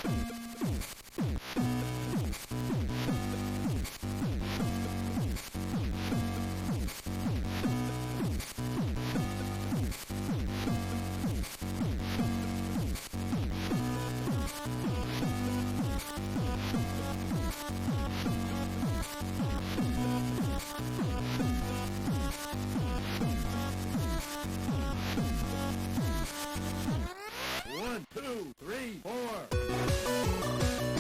1, 2, 3, 4.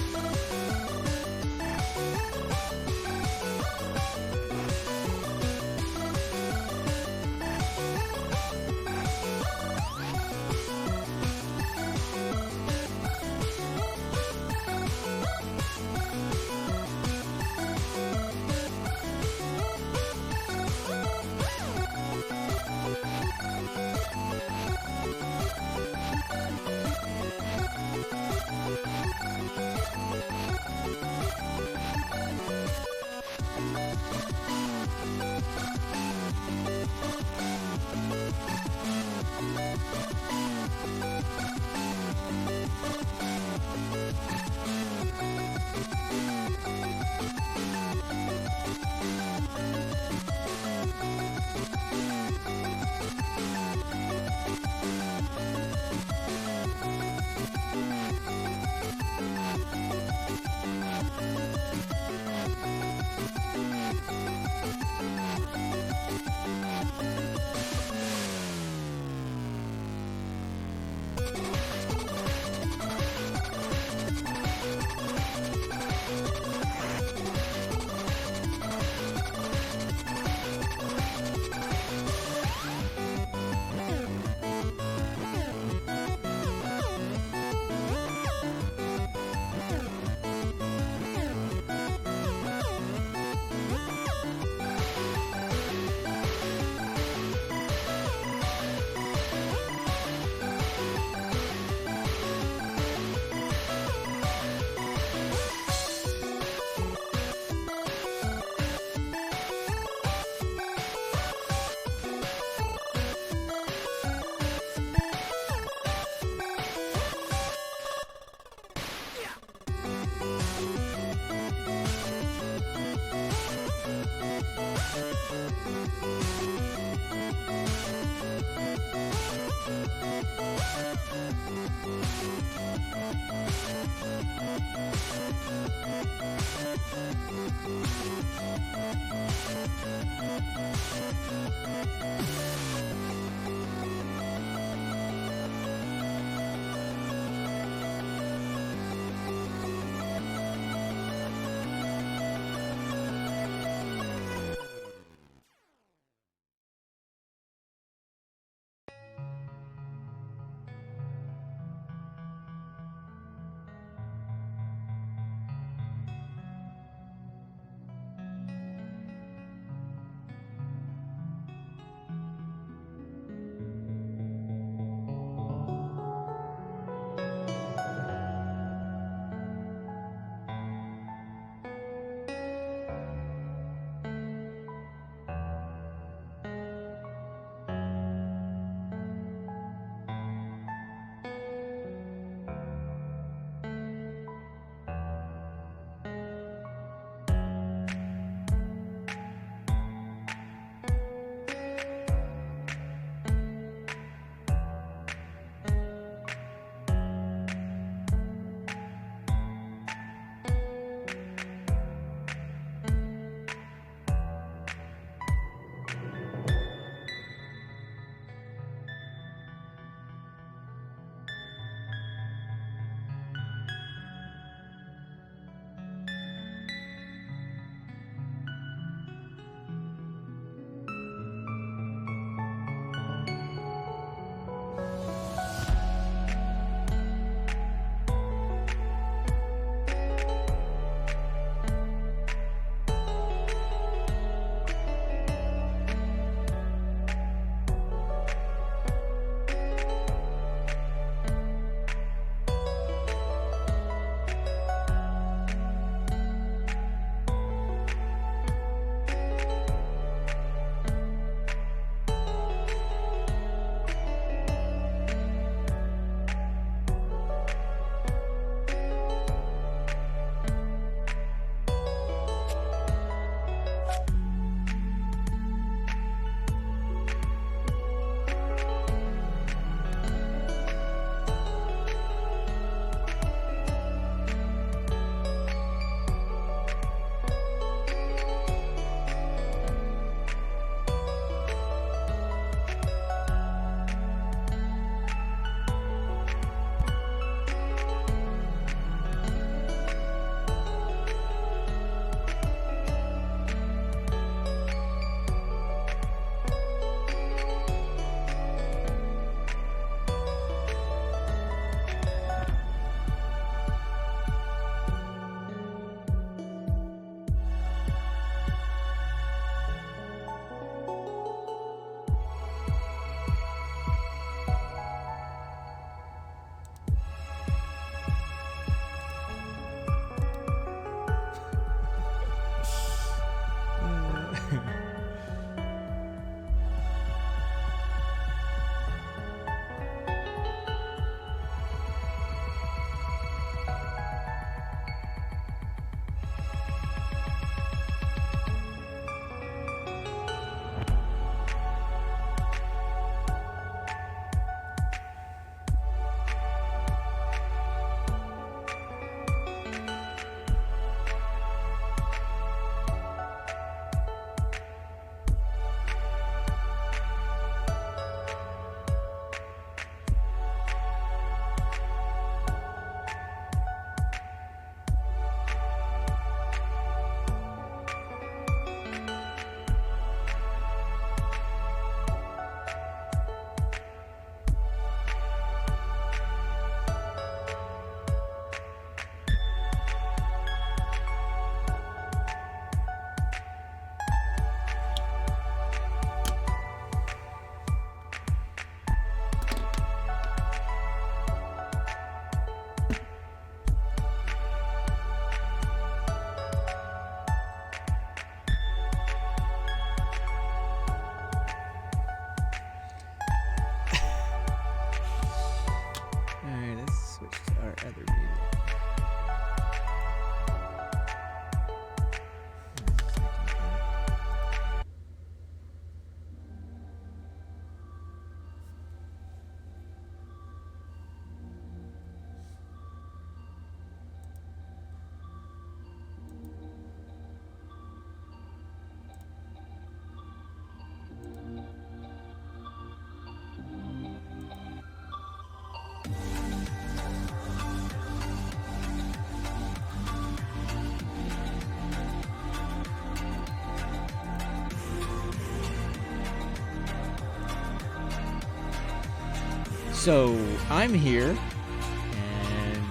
So I'm here, and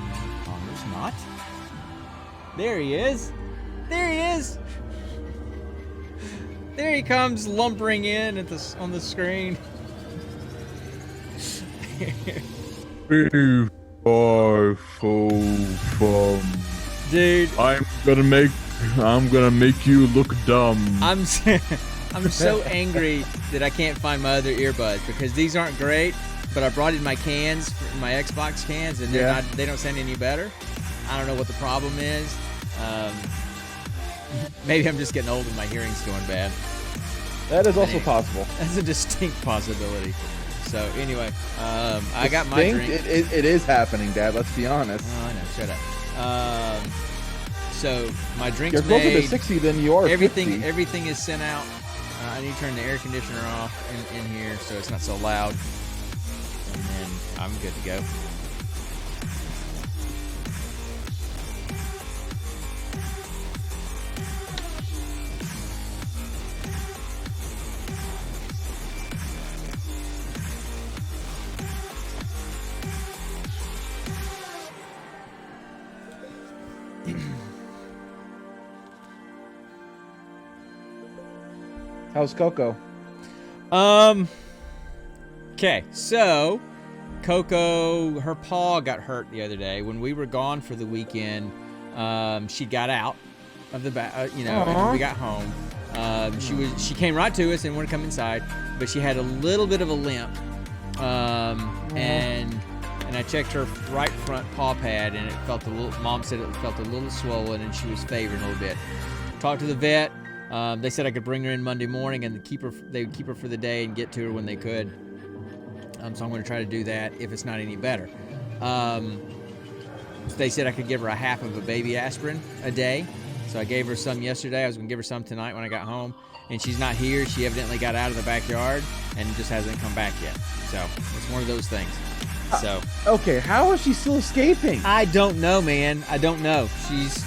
Connor's not. There he is. There he is. There he comes, lumbering in on the screen. 3, 4, 4, Dude, I'm gonna make you look dumb. I'm so angry that I can't find my other earbuds because these aren't great. But I brought in my cans, my Xbox cans, and they don't sound any better. I don't know what the problem is. Maybe I'm just getting old and my hearing's going bad. That is also possible. That's a distinct possibility. So anyway, I got my drink. It is happening, Dad. Let's be honest. Oh, I know. Shut up. So my drink's You're closer made. to 60 than you are 50. Everything is sent out. I need to turn the air conditioner off in here so it's not so loud. And then I'm good to go. How's Coco? Okay, so Coco, her paw got hurt the other day when we were gone for the weekend. She got out of the back, when we got home. She came right to us and wanted to come inside, but she had a little bit of a limp. And I checked her right front paw pad, and it felt Mom said it felt a little swollen, and she was favoring a little bit. Talked to the vet. They said I could bring her in Monday morning, and they would keep her for the day and get to her when they could. So I'm going to try to do that if it's not any better. They said I could give her a half of a baby aspirin a day. So I gave her some yesterday. I was going to give her some tonight when I got home. And she's not here. She evidently got out of the backyard and just hasn't come back yet. So it's one of those things. So okay, how is she still escaping? I don't know, man. I don't know. She's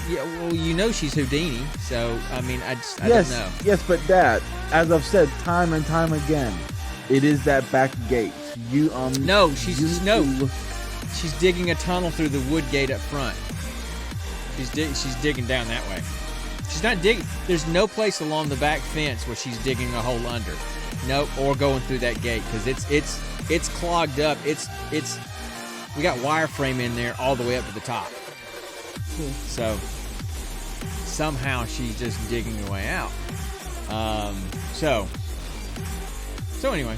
she's Houdini. So I mean, I don't know. Yes, but Dad, as I've said time and time again, it is that back gate. She's digging a tunnel through the wood gate up front. She's digging down that way. She's not digging. There's no place along the back fence where she's digging a hole under. Nope, or going through that gate because it's clogged up. We got wireframe in there all the way up to the top. So somehow she's just digging her way out. So anyway.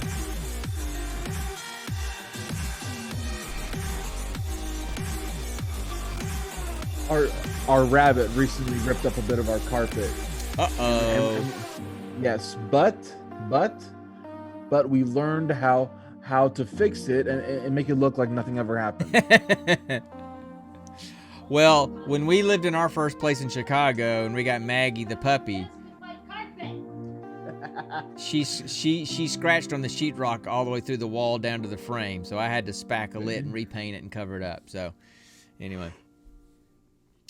Our rabbit recently ripped up a bit of our carpet. Uh-oh. Yes, but we learned how to fix it and make it look like nothing ever happened. Well, when we lived in our first place in Chicago and we got Maggie the puppy, she scratched on the sheetrock all the way through the wall down to the frame, so I had to spackle it and repaint it and cover it up. So anyway.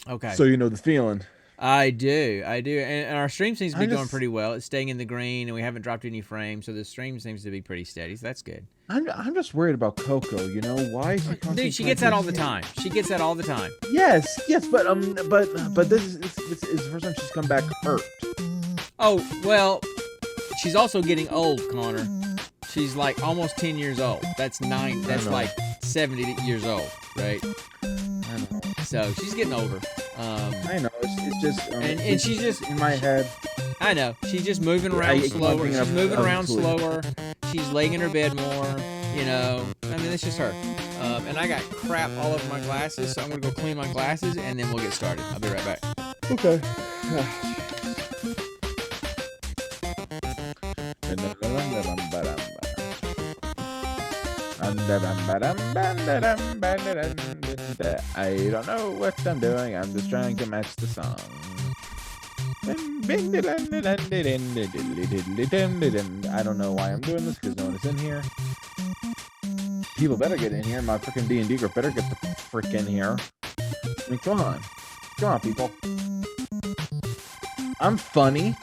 Okay. So you know the feeling. I do, and our stream seems to be going pretty well. It's staying in the green, and we haven't dropped any frames, so the stream seems to be pretty steady. So that's good. I'm just worried about Coco. You know why? Dude, she gets that all the time. Yes, but this is the first time she's come back hurt. Oh well, she's also getting old, Connor. She's like almost 10 years old. That's like 70 years old, right? I know. So she's getting older. I know. It's just and she's just in my head. I know. She's just moving around slower. She's moving around slower. She's laying in her bed more. I mean, it's just her. And I got crap all over my glasses, so I'm gonna go clean my glasses and then we'll get started. I'll be right back. Okay. I don't know what I'm doing. I'm just trying to match the song. I don't know why I'm doing this because no one is in here. People better get in here. My freaking D&D group better get the frick in here. I mean, come on, people. I'm funny.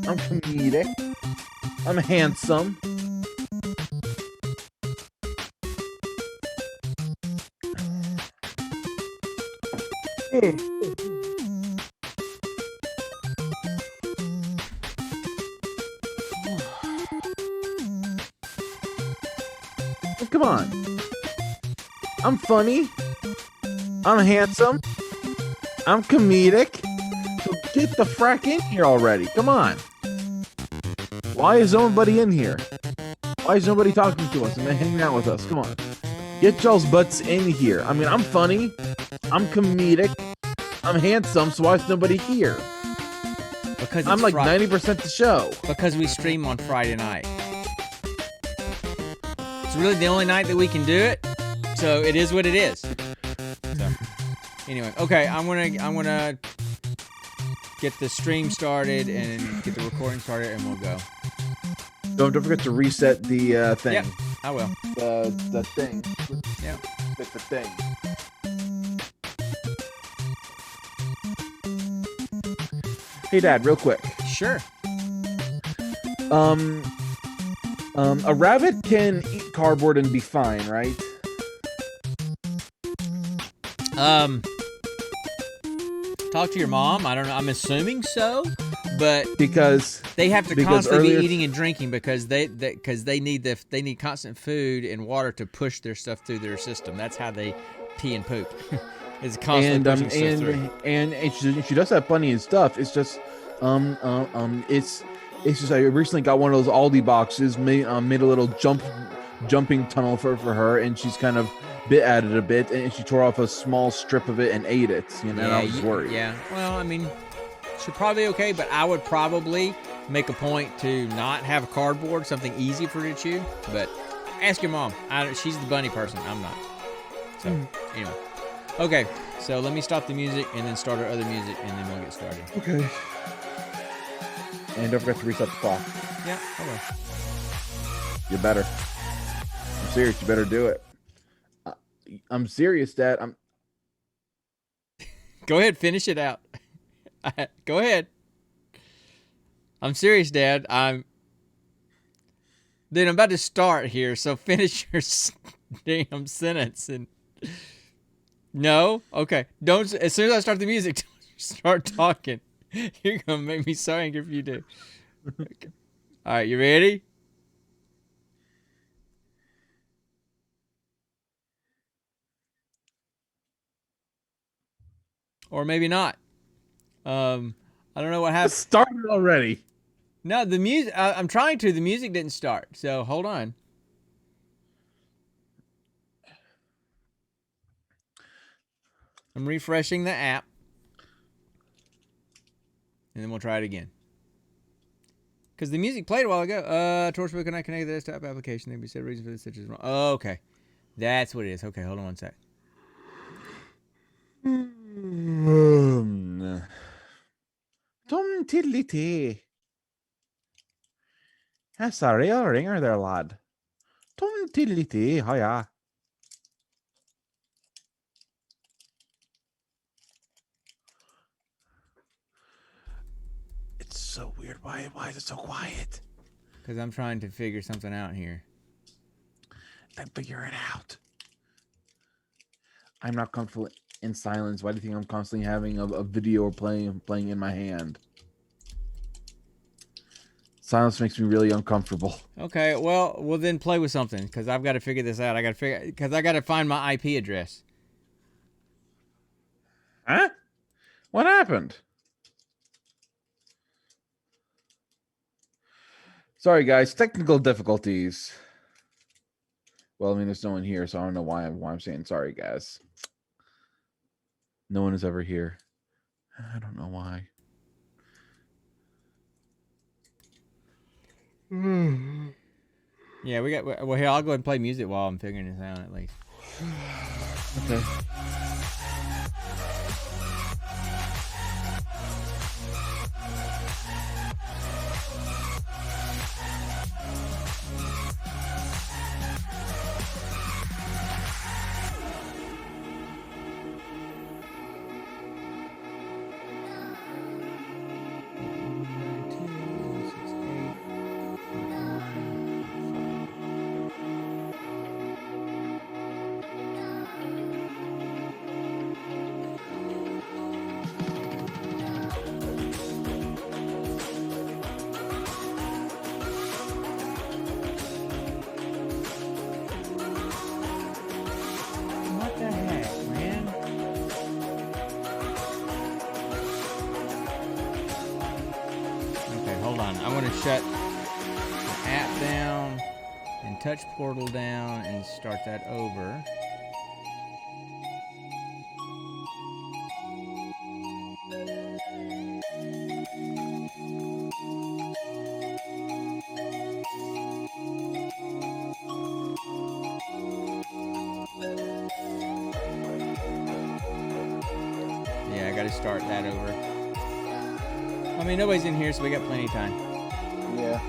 I'm comedic. I'm handsome. Come on. I'm funny. I'm handsome. I'm comedic. So get the frack in here already. Come on. Why is nobody in here? Why is nobody talking to us and hanging out with us? Come on. Get y'all's butts in here. I mean, I'm funny. I'm comedic. I'm handsome. So why is nobody here? Because I'm like 90% the show. Because we stream on Friday night. It's really the only night that we can do it. So it is what it is. So anyway, okay, I'm gonna get the stream started and get the recording started, and we'll go. Don't forget to reset the thing. Yep, I will. The thing. Yeah. Hit the thing. Hey, Dad, real quick. Sure. A rabbit can eat cardboard and be fine, right? Talk to your mom. I don't know. I'm assuming so, but Because they have to Because constantly earlier- be eating and drinking because they need constant food and water to push their stuff through their system. That's how they pee and poop. It's constantly pushing stuff through. and she does have plenty of stuff. It's just it's just I recently got one of those Aldi boxes, made a little jumping tunnel for her, and she's kind of bit at it a bit, and she tore off a small strip of it and ate it. You know, and I was worried. Yeah. Well, I mean, she's probably okay, but I would probably make a point to not have cardboard, something easy for her to chew. But ask your mom. She's the bunny person. I'm not. So anyway, okay. So let me stop the music and then start our other music, and then we'll get started. Okay. And don't forget to reset the clock. Yeah, I will. You better. I'm serious. You better do it. I'm serious, Dad. Go ahead, finish it out. Go ahead. I'm serious, Dad. I'm about to start here, so finish your damn sentence. And no, okay. Don't. As soon as I start the music, start talking. You're gonna make me so angry if you do. Okay. All right, you ready? Or maybe not. I don't know what It happened. started already. No, the music. I'm trying to. The music didn't start. So hold on. I'm refreshing the app, and then we'll try it again. Because the music played a while ago. Torchwood cannot connect to the desktop application. There be said reason for this such as wrong. Oh, okay, that's what it is. Okay, hold on one sec. Tom Tiddly. That's a real ringer there, lad. Tom Tiddly. Hiya. It's so weird. Why is it so quiet? Because I'm trying to figure something out here. Then figure it out. I'm not comfortable in silence. Why do you think I'm constantly having a video playing in my hand? Silence makes me really uncomfortable. Okay, well then play with something because I've got to figure this out. I got to find my IP address. Huh? What happened? Sorry, guys. Technical difficulties. Well, I mean, there's no one here, so I don't know why I'm saying sorry, guys. No one is ever here. I don't know why. Yeah, we got. Well, here I'll go ahead and play music while I'm figuring this out at least. Okay. down. I want to shut the app down and touch portal down and start that over. Yeah, I gotta start that over. I mean, nobody's in here, so we got plenty of time. Yeah.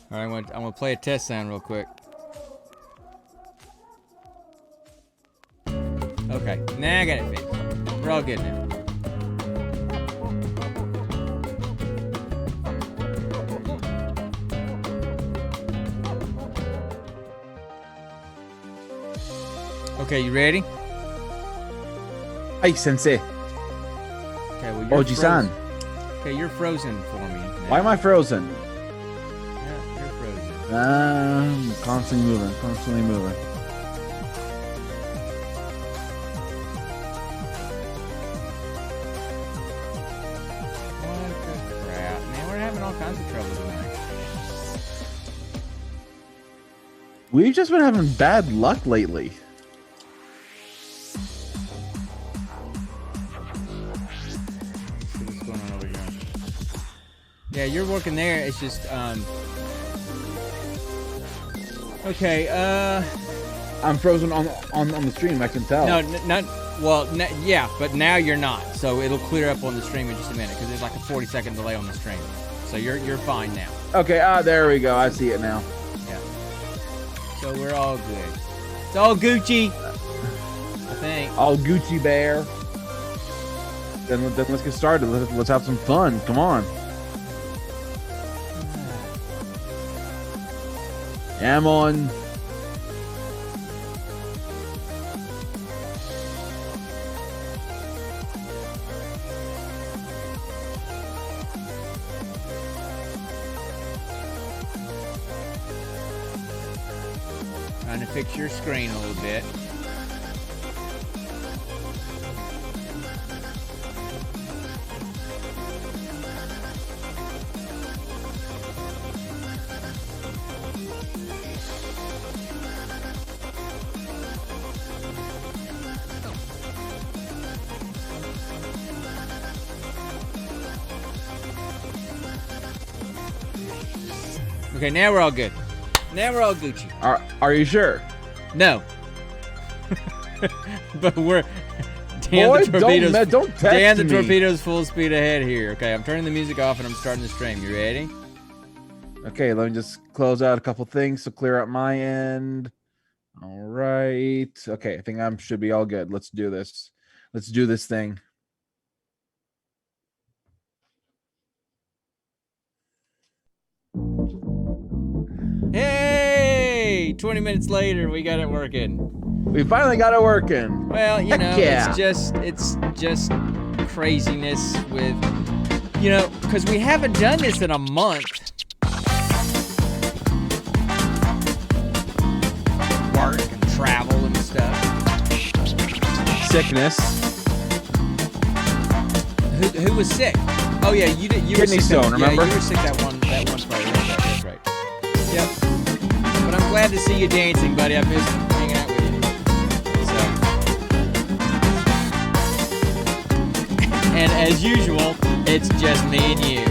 All right, I'm gonna play a test sound real quick. Okay, now I got it fixed. We're all good now. Okay, you ready? Hey, Sensei. Okay, well, you're Oji-san. Okay, you're frozen for me. now. Why am I frozen? Yeah, you're frozen. I'm constantly moving, constantly moving. What the crap, man? We're having all kinds of trouble tonight. We've just been having bad luck lately. See what's going on over here. Yeah, you're working there. It's just okay. I'm frozen on the stream. I can tell. No, not well. Yeah, but now you're not. So it'll clear up on the stream in just a minute because there's like a 40-second delay on the stream. So you're fine now. Okay. There we go. I see it now. Yeah. So we're all good. It's all Gucci. I think. All Gucci Bear. Then let's get started. Let's have some fun. Come on. I'm on. Trying to fix your screen a little bit. Okay, now we're all good. Now we're all Gucci. Are you sure? No. But we're Boy, don't test Dan the me. torpedoes full speed ahead here. Okay, I'm turning the music off and I'm starting the stream. You ready? Okay, let me just close out a couple things to clear up my end. All right. Okay, I think I should be all good. Let's do this. Let's do this thing. Hey! 20 minutes later, we got it working. We finally got it working. Well, you Heck know, yeah. it's just craziness with, you know, because we haven't done this in a month. Work and travel and stuff. Sickness. Who was sick? Oh yeah, you did. You were Kidney sick stone, that, remember? Yeah, you were sick that one Friday. That's right. Yep. But I'm glad to see you dancing, buddy. I missed hanging out with you. So, and as usual, It's just me and you.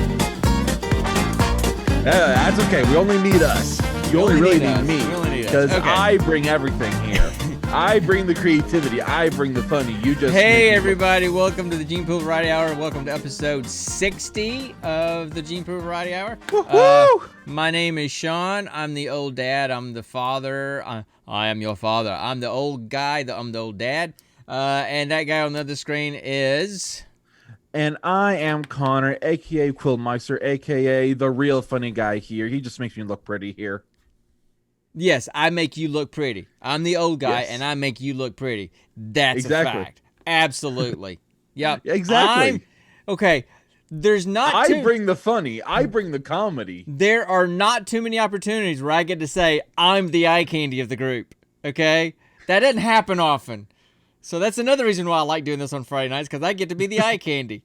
That's okay. We only need us. You only really need me. We only need us. Because Okay. I bring everything here. I bring the creativity. I bring the funny. You just Hey make me everybody, welcome to the Gene Pool Variety Hour. Welcome to episode 60 of the Gene Pool Variety Hour. Woo-hoo! My name is Sean. I'm the old dad. I'm the father. I am your father. I'm the old guy. I'm the old dad. And that guy on the other screen is... And I am Connor, a.k.a. Quillmeister, a.k.a. the real funny guy here. He just makes me look pretty here. Yes, I make you look pretty. I'm the old guy, Yes. and I make you look pretty. That's Exactly. a fact. Absolutely. Yep. Exactly. Okay, there's not I bring the funny. I bring the comedy. There are not too many opportunities where I get to say I'm the eye candy of the group. Okay? That doesn't happen often. So that's another reason why I like doing this on Friday nights, because I get to be the eye candy.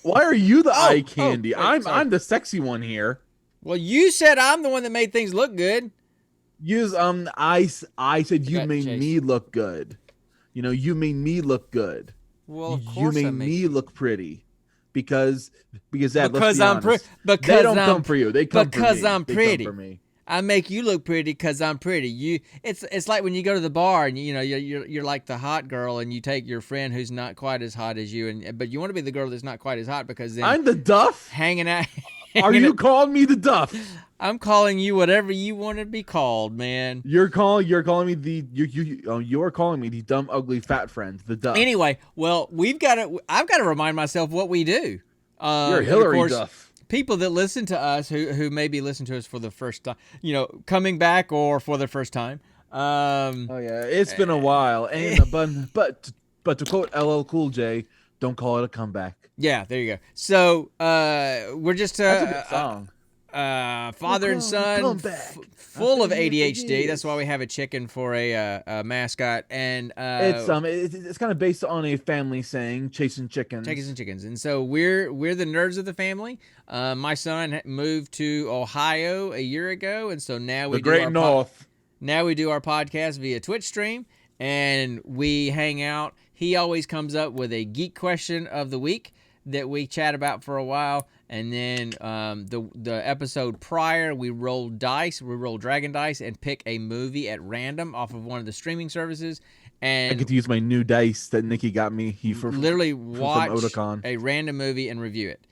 Why are you the eye candy? wait, sorry. I'm the sexy one here. Well, you said I'm the one that made things look good. I said you got made Chase. me look good. You know, you made me look good. Well, of You course made I made me look pretty. Because that, because let's be I'm honest, pretty. they don't come for you. They come because for me. I'm They pretty. Come for me. I make you look pretty because I'm pretty. It's like when you go to the bar and you're like the hot girl and you take your friend who's not quite as hot as you, but you want to be the girl that's not quite as hot because then I'm the Duff. hanging out. Are you calling me the Duff? I'm calling you whatever you want to be called, man. You're calling me you're calling me the dumb, ugly, fat friend, the Duff. Anyway, well, I've got to remind myself what we do. You're and Hillary of course, Duff. People that listen to us who maybe listen to us for the first time, coming back or for the first time. Oh yeah, it's been a while, and but to quote LL Cool J, don't call it a comeback. Yeah, there you go. So we're just That's a good song. father and son, come back. full of I've been here for ADHD. years. That's why we have a chicken for a mascot, and It's kind of based on a family saying, chasing chickens. chickens and chickens. And so we're the nerds of the family. My son moved to Ohio a year ago, and so now we The Great North. now we do our podcast via Twitch stream, and we hang out. He always comes up with a geek question of the week that we chat about for a while, and then the episode prior we roll dragon dice and pick a movie at random off of one of the streaming services, I and get to use my new dice that Nikki got me. literally watch Otakon. a random movie and review it.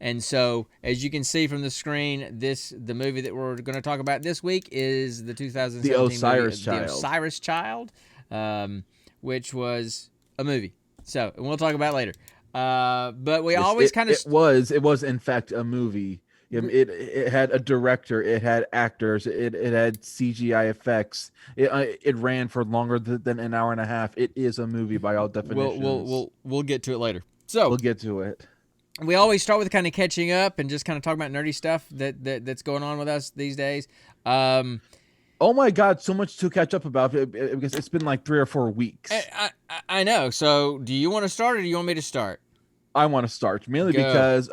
And so, as you can see from the screen, the movie that we're going to talk about this week is the 2017 The Osiris movie, Child. The Osiris Child, which was a movie. So, and we'll talk about it later. But we always kind of... It was in fact a movie. It had a director. It had actors. It had CGI effects. It ran for longer than an hour and a half. It is a movie by all definitions. We'll get to it later. So We'll get to it. we always start with kind of catching up and just kind of talking about nerdy stuff that's going on with us these days. Oh my God, so much to catch up about because it's been like 3 or 4 weeks. I know. So do you want to start or do you want me to start? I want to start mainly Go. because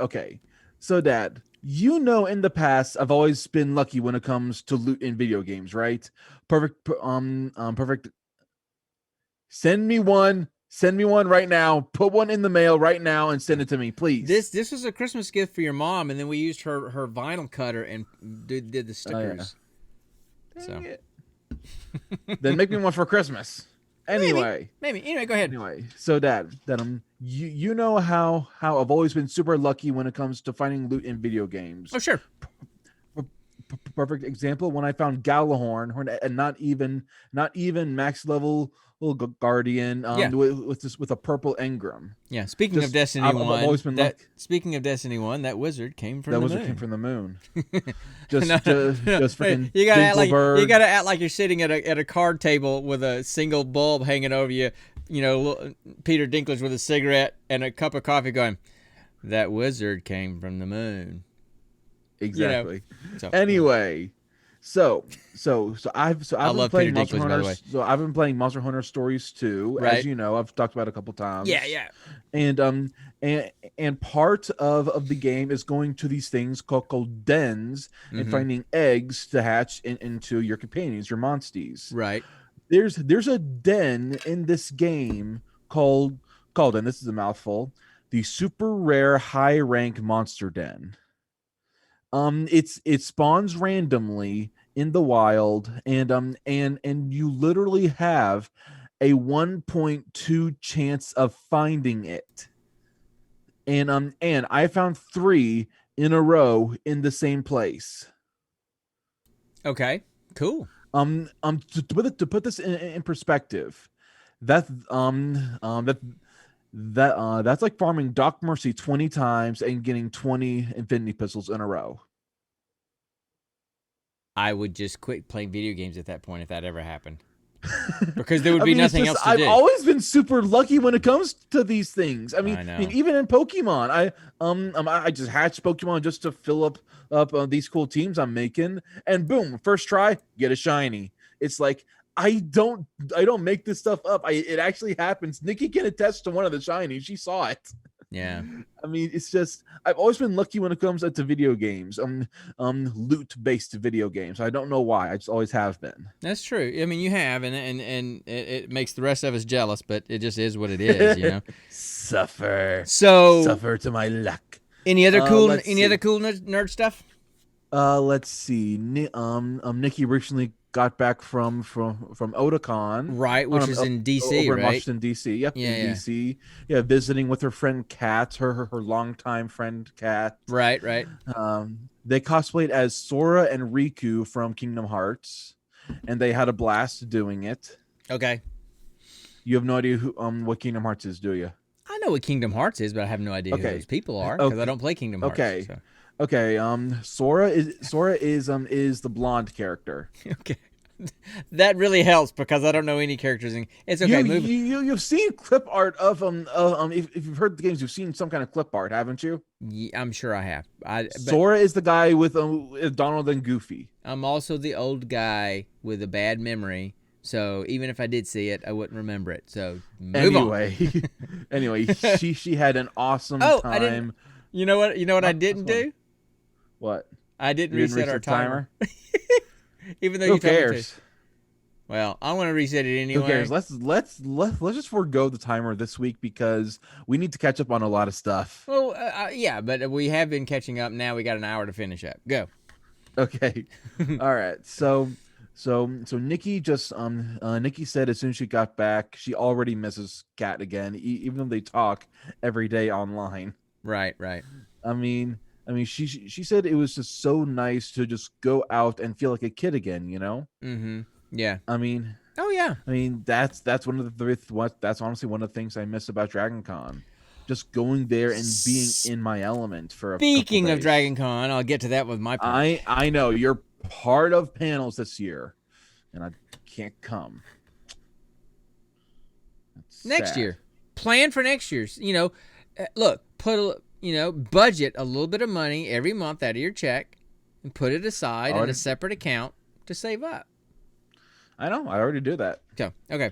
so Dad, in the past I've always been lucky when it comes to loot in video games, right? Perfect. Send me one right now. Put one in the mail right now and send it to me, please. This was a Christmas gift for your mom, and then we used her vinyl cutter and did the stickers. Dang it. Then make me one for Christmas. Anyway. Maybe. Anyway, go ahead. Anyway, so Dad, you know how I've always been super lucky when it comes to finding loot in video games. Oh, sure. Perfect example when I found Galahorn, and not even max level little guardian with a purple engram. Yeah. Speaking of Destiny I've 1, always been speaking of Destiny 1, that wizard came from that the wizard moon. came from the moon. Just No. freaking You gotta Dinklebird. act like you're sitting at a card table with a single bulb hanging over you. Peter Dinklage with a cigarette and a cup of coffee, going, "That wizard came from the moon." Exactly. So, Anyway, so I've been love playing Peter Monster Dinklage, by the Hunter. way. So I've been playing Monster Hunter Stories 2, Right. as you know, I've talked about it a couple times. yeah. And part of the game is going to these things called dens and Mhm. finding eggs to hatch into your companions, your monsties. Right. There's a den in this game called, and this is a mouthful, the super rare high rank monster den. It spawns randomly in the wild, and you literally have a 1.2 chance of finding it. And I found 3 in a row in the same place. Okay, cool. To put this in perspective, that's like farming Doc Mercy 20 times and getting 20 Infinity Pistols in a row. I would just quit playing video games at that point if that ever happened. Because there would be nothing else to I've do. always been super lucky when it comes to these things. I mean, I know. even in Pokemon, I just hatched Pokemon just to fill up these cool teams I'm making, and boom, first try, get a shiny. It's like I don't make this stuff up. It actually happens. Nikki can attest to one of the shinies. She saw it. Yeah. I mean, it's just I've always been lucky when it comes to video games, loot based video games. I don't know why. I just always have been. That's true. I mean, you have, and it makes the rest of us jealous, but it just is what it is, you know. Suffer to my luck. Any other cool nerd stuff? Let's see. Nikki recently got back from Otakon, right, which is in DC, over right? in Washington, DC. Yep, yeah, in DC. Yeah, visiting with her friend Kat, her longtime friend Kat. Right. They cosplayed as Sora and Riku from Kingdom Hearts, and they had a blast doing it. Okay. You have no idea who what Kingdom Hearts is, do you? I know what Kingdom Hearts is, but I have no idea who those people are because I don't play Kingdom Hearts. Okay. So. Okay. Sora is the blonde character. Okay. That really helps because I don't know any characters in. It's okay. You've seen clip art of if you've heard the games, you've seen some kind of clip art, haven't you? Yeah, I'm sure I have. Sora is the guy with Donald and Goofy. I'm also the old guy with a bad memory, so even if I did see it, I wouldn't remember it. So move on. Anyway, she had an awesome time. I didn't. You know what? I didn't do. What? I didn't reset our timer. Even though Who cares? Well, I want to reset it anyway. Who cares? Let's just forego the timer this week because we need to catch up on a lot of stuff. Well, yeah, but we have been catching up. Now we got an hour to finish up. Go. Okay. All right. So Nikki just Nikki said as soon as she got back, she already misses Kat again, even though they talk every day online. Right. I mean, she said it was just so nice to just go out and feel like a kid again, you know? Mm-hmm. Yeah. I mean, oh yeah. I mean that's one of that's honestly one of the things I miss about Dragon Con. Just going there and being in my element for a Speaking couple of days. Dragon Con, I'll get to that with my point. I know you're part of panels this year, and I can't come. That's next sad. year. Plan for next year's. Look, budget a little bit of money every month out of your check and put it aside in a separate account to save up. I know. I already do that. So, okay.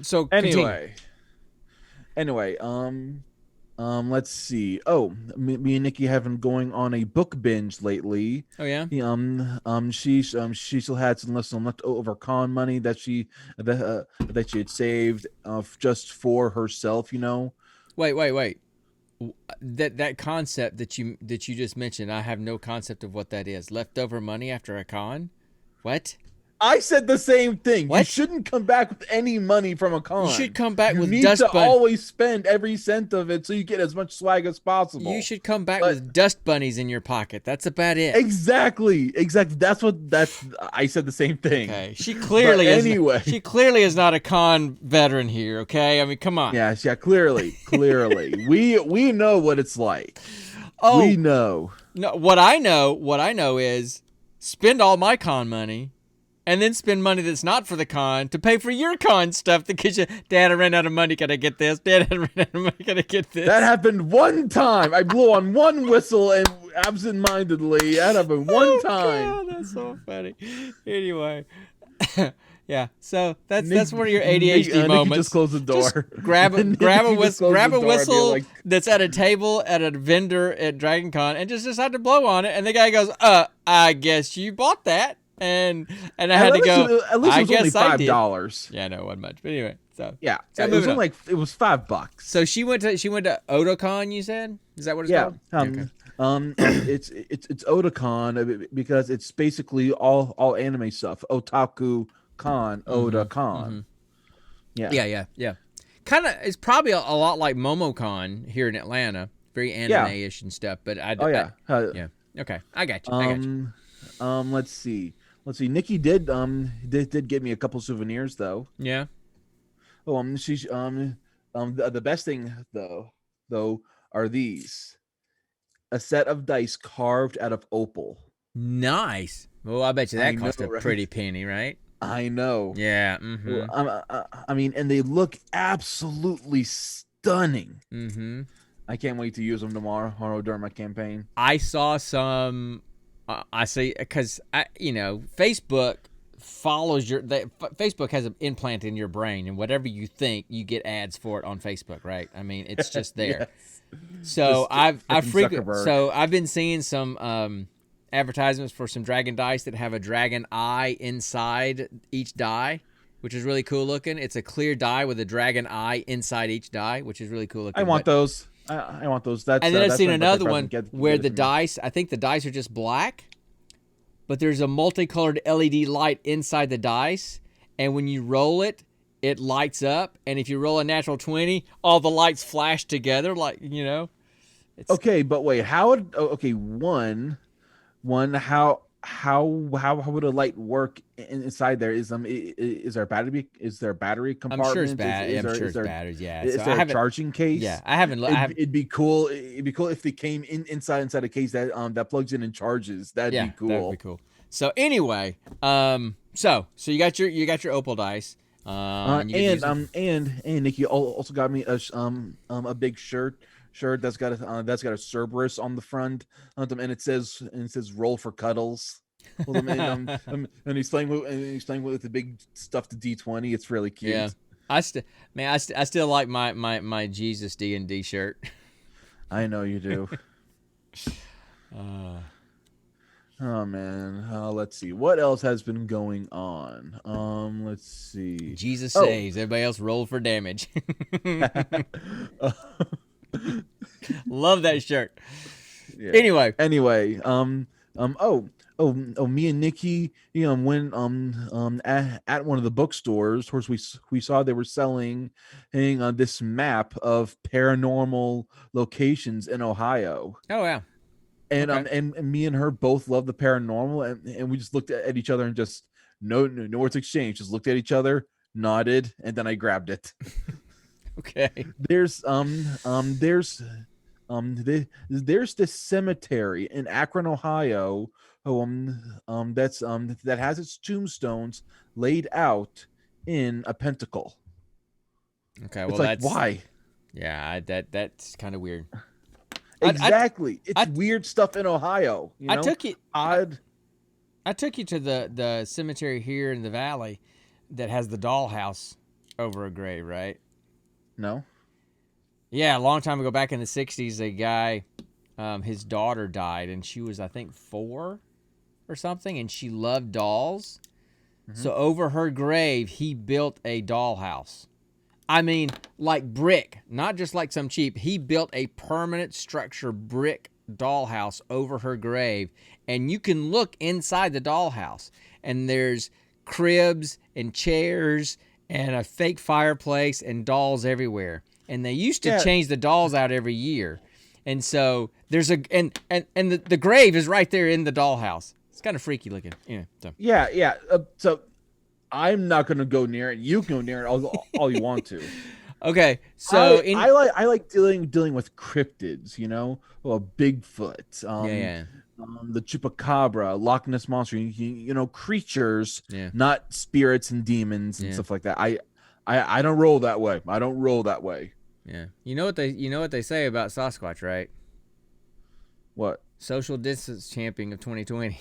So continue. Anyway, let's see. Oh, me and Nikki have been going on a book binge lately. Oh yeah. She still had some leftover con money that she had saved just for herself. You know. Wait. That concept that you just mentioned, I have no concept of what that is. Leftover money after a con? What? I said the same thing. What? You shouldn't come back with any money from a con. You should come back with dust dust bunnies. You need to bunnies. always spend every cent of it so you get as much swag as possible. You should come back with dust bunnies in your pocket. That's about it. Exactly. I said the same thing. Okay. She clearly But she clearly is not a con veteran here, okay? I mean, come on. Yeah, clearly. we know what it's like. Oh, we know. No, what I know is spend all my con money. And then spend money that's not for the con to pay for your con stuff that gives you, Dad, I ran out of money, can I get this? Dad, I ran out of money, can I get this? That happened one time. I blew on one whistle and absentmindedly. That happened one time. God, that's so funny. Anyway. Yeah, so that's one of your ADHD moments. Nikki just close the door. Just grab a whistle like, that's at a table at a vendor at Dragon Con and just decide to blow on it. And the guy goes, I guess you bought that. And I had to go. At least it was only $5. $5. Yeah, no, it wasn't much. But anyway, Yeah, So it was moving only on. like it was $5. So she went to Otakon. You said, is that what it's Yeah. called? Okay. It's Otakon because it's basically all anime stuff. Otaku Con, Otakon. Yeah. Yeah. Kind of, it's probably a lot like MomoCon here in Atlanta. Very anime-ish and stuff. But Oh yeah. yeah. Okay, I got you. Let's see. Nikki did get me a couple souvenirs though. Yeah. Oh, she's the best thing though are these: a set of dice carved out of opal. Nice. Well, I bet you that cost a right? pretty penny, right? I know. Yeah. I mean, and they look absolutely stunning. I can't wait to use them tomorrow during my campaign. I saw some. I see, because Facebook follows Facebook has an implant in your brain, and whatever you think, you get ads for it on Facebook, right? I mean, it's just there. Yes. So Zuckerberg. so I've been seeing some advertisements for some dragon dice that have a dragon eye inside each die, which is really cool looking. It's a clear die with a dragon eye inside each die, which is really cool looking. I want those. I want those. That's, and then I've that's seen my another birthday one present. where Get the it to me. dice, I think the dice are just black, but there's a multicolored LED light inside the dice, and when you roll it, it lights up, and if you roll a natural 20, all the lights flash together, like, It's, Okay, but wait, how would one how would a light work inside there? Is there a battery I'm compartment? sure it's bad. Is I'm there- sure is it's there- batteries. Yeah. Is So I there a haven't. charging case? Yeah, I haven't. It'd be cool. It'd be cool if they came inside a case that plugs in and charges. That'd be cool. That'd be cool. So anyway, so you got your opal dice, and you get to use them. and Nikki also got me a big shirt that's got a Cerberus on the front, and it says roll for cuddles. And he's playing with the big stuffed D20. It's really cute. Yeah, I still like my Jesus D&D shirt. I know you do. Oh man, let's see what else has been going on. Let's see. Jesus saves. Everybody else roll for damage. Love that shirt. Yeah. Anyway, me and Nikki, went at one of the bookstores. Of course, we saw they were selling this map of paranormal locations in Ohio. oh yeah. And Okay. and me and her both love the paranormal, and we just looked at each other and just no words exchanged. Just looked at each other, nodded, and then I grabbed it. Okay. There's this cemetery in Akron, Ohio, that has its tombstones laid out in a pentacle. Okay. It's Well, like, that's why? Yeah. That's kind of weird. Exactly. It's I- weird stuff in Ohio. I took you. Odd. I took you to the cemetery here in the valley that has the dollhouse over a grave, right? No. Yeah, a long time ago, back in the 60s, a guy, his daughter died, and she was, I think, 4 or something, and she loved dolls. So over her grave, he built a dollhouse. I mean, like brick, not just like some cheap. He built a permanent structure brick dollhouse over her grave, and you can look inside the dollhouse, and there's cribs and chairs and a fake fireplace and dolls everywhere. And they used to change the dolls out every year. And so there's and the grave is right there in the dollhouse. It's kind of freaky looking. Yeah. So I'm not gonna go near it. You can go near it all you want to. Okay. So I like dealing with cryptids. Bigfoot. The chupacabra, Loch Ness monster. Creatures, not spirits and demons and stuff like that. I don't roll that way. I don't roll that way. Yeah. You know what they say about Sasquatch, right? What? Social distance champion of 2020.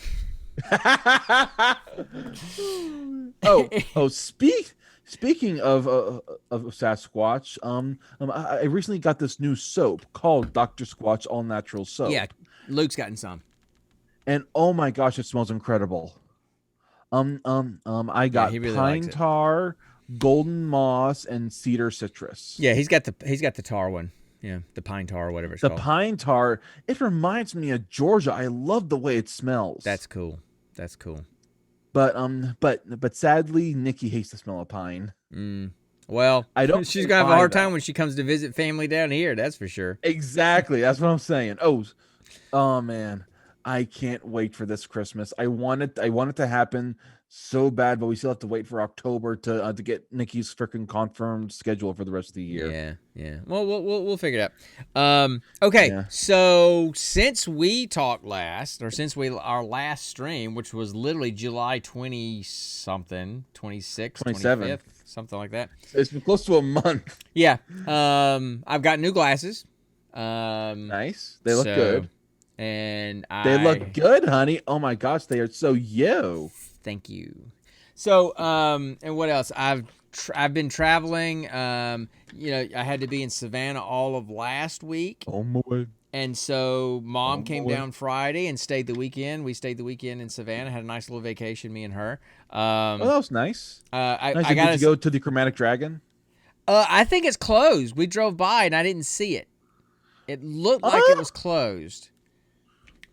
Speaking of Sasquatch, I recently got this new soap called Dr. Squatch All Natural Soap. Yeah, Luke's gotten some. And oh my gosh, it smells incredible. I got he really pine likes it. tar, golden moss and cedar citrus. Yeah, he's got the tar one. Yeah, the pine tar or whatever it's The called. pine tar, it reminds me of Georgia. I love the way it smells. That's cool. That's cool. But sadly, Nikki hates the smell of pine. Well, I don't she's think gonna have a mine, hard though. time when she comes to visit family down here. That's for sure. Exactly. That's what I'm saying. Oh man, I can't wait for this Christmas. I want it to happen so bad, but we still have to wait for October to get Nikki's freaking confirmed schedule for the rest of the year. Yeah. Well, we'll figure it out. Okay. Yeah. So since we talked last, or since our last stream, which was literally July 20-something, 26th, 27th. 25th, something like that. It's been close to a month. Yeah. I've got new glasses. Nice. They look so- good. And They look good, honey. Oh my gosh, they are so yo. Thank you. So, and what else? I've been traveling. I had to be in Savannah all of last week, Oh my way. and so Mom Oh, came boy. down Friday and stayed the weekend. We stayed the weekend in Savannah. Had a nice little vacation, me and her. Oh, that was nice. I Nice. got Did you go to the Chromatic Dragon? I think it's closed. We drove by and I didn't see it. It looked like it was closed.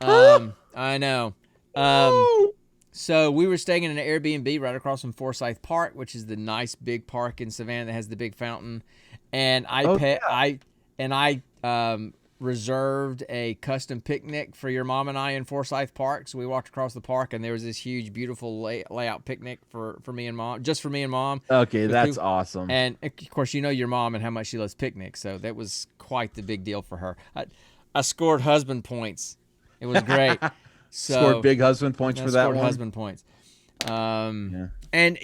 I know. So we were staying in an Airbnb right across from Forsyth Park, which is the nice big park in Savannah that has the big fountain. And I reserved a custom picnic for your mom and I in Forsyth Park. So we walked across the park and there was this huge, beautiful layout picnic for me and Mom, just for me and Mom. Okay, With that's who- awesome. And of course, you know your mom and how much she loves picnics. So that was quite the big deal for her. I scored husband points. It was great. So Scored big husband points I for that scored one. husband points. Yeah. And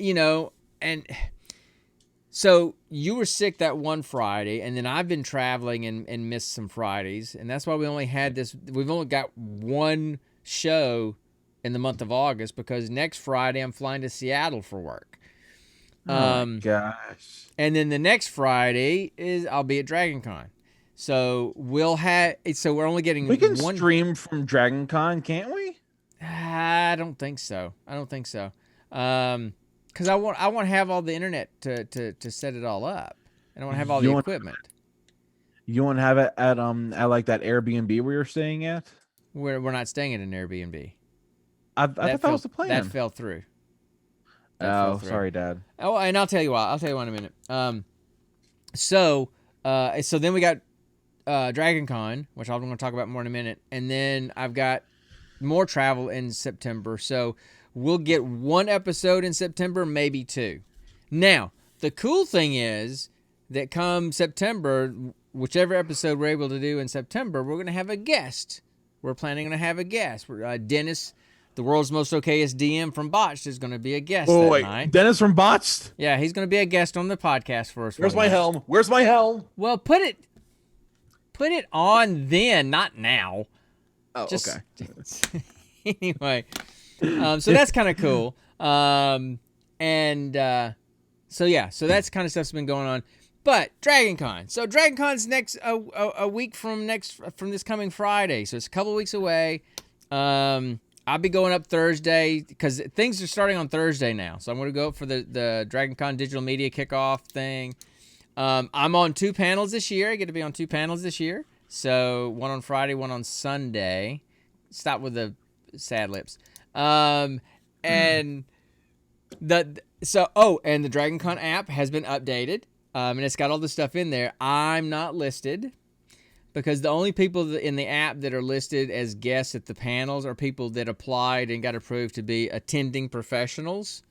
so you were sick that one Friday, and then I've been traveling and missed some Fridays, and that's why we only had this. We've only got one show in the month of August because next Friday I'm flying to Seattle for work. Oh my gosh. And then the next Friday I'll be at Dragon Con. So we're only getting We can one. stream from Dragon Con, can't we? I don't think so. Because I want to have all the internet to set it all up, and I want to have all You the want- equipment. You want to have it at like that Airbnb we were staying at? We're not staying at an Airbnb. I thought that was the plan. That fell through. That fell Oh, through. sorry, Dad. Oh, and I'll tell you why. I'll tell you why in a minute. So then we got Dragon Con, which I'm going to talk about more in a minute, and then I've got more travel in September. So we'll get one episode in September, maybe two. Now, the cool thing is that come September, whichever episode we're able to do in September, we're going to have a guest. We're planning to have a guest. Dennis, the world's most okayest DM from Botched, is going to be a guest that night. Dennis from Botched. Yeah, he's going to be a guest on the podcast for us. Where's one my night. helm? Where's my helm? Well, put it on then, not now. Oh, Just okay. anyway. So that's kind of cool. So that's kind of stuff's been going on. But Dragon Con. So Dragon Con's next a week from this coming Friday. So it's a couple weeks away. I'll be going up Thursday because things are starting on Thursday now. So I'm going to go up for the Dragon Con digital media kickoff thing. I'm on 2 panels this year. I get to be on 2 panels this year. So one on Friday, one on Sunday. Stop with the sad lips. And the Dragon Con app has been updated. And it's got all the stuff in there. I'm not listed because the only people in the app that are listed as guests at the panels are people that applied and got approved to be attending professionals.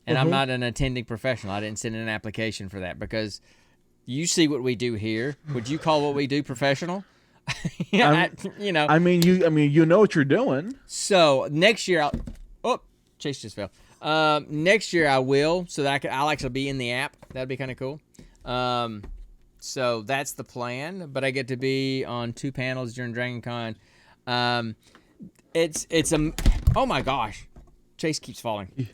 And I'm not an attending professional. I didn't send in an application for that because you see what we do here. Would you call what we do professional? I mean, you know what you're doing. So next year, Chase just fell. Next year I will, so that I'll actually be in the app. That'd be kind of cool. So that's the plan. But I get to be on 2 panels during Dragon Con. Oh my gosh, Chase keeps falling.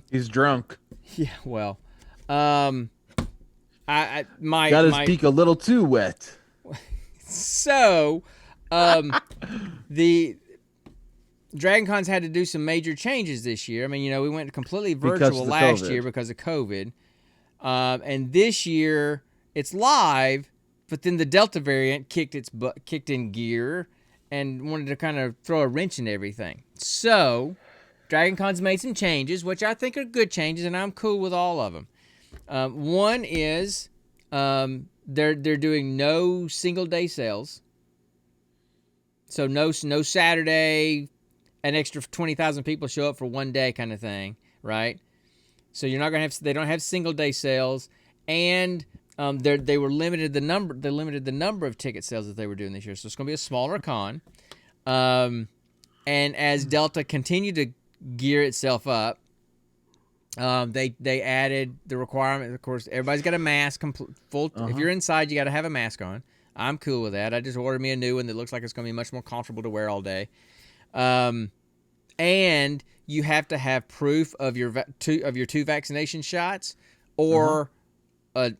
He's drunk. Yeah, well, my Got his beak a little too wet. So, the Dragon Con's had to do some major changes this year. I mean, we went completely Because of virtual the last COVID. year because of COVID. And this year it's live, but then the Delta variant kicked in gear and wanted to kind of throw a wrench in everything. So Dragon Con's made some changes, which I think are good changes, and I'm cool with all of them. One is they're doing no single day sales. So no Saturday, an extra 20,000 people show up for one day kind of thing, right? So you're not gonna have, they don't have single day sales, and they limited the number of ticket sales that they were doing this year. So it's gonna be a smaller con. And as Delta continued to gear itself up, they added the requirement. Of course, everybody's got a mask. If you're inside, you got to have a mask on. I'm cool with that. I just ordered me a new one that looks like it's going to be much more comfortable to wear all day. And you have to have proof of your two vaccination shots or a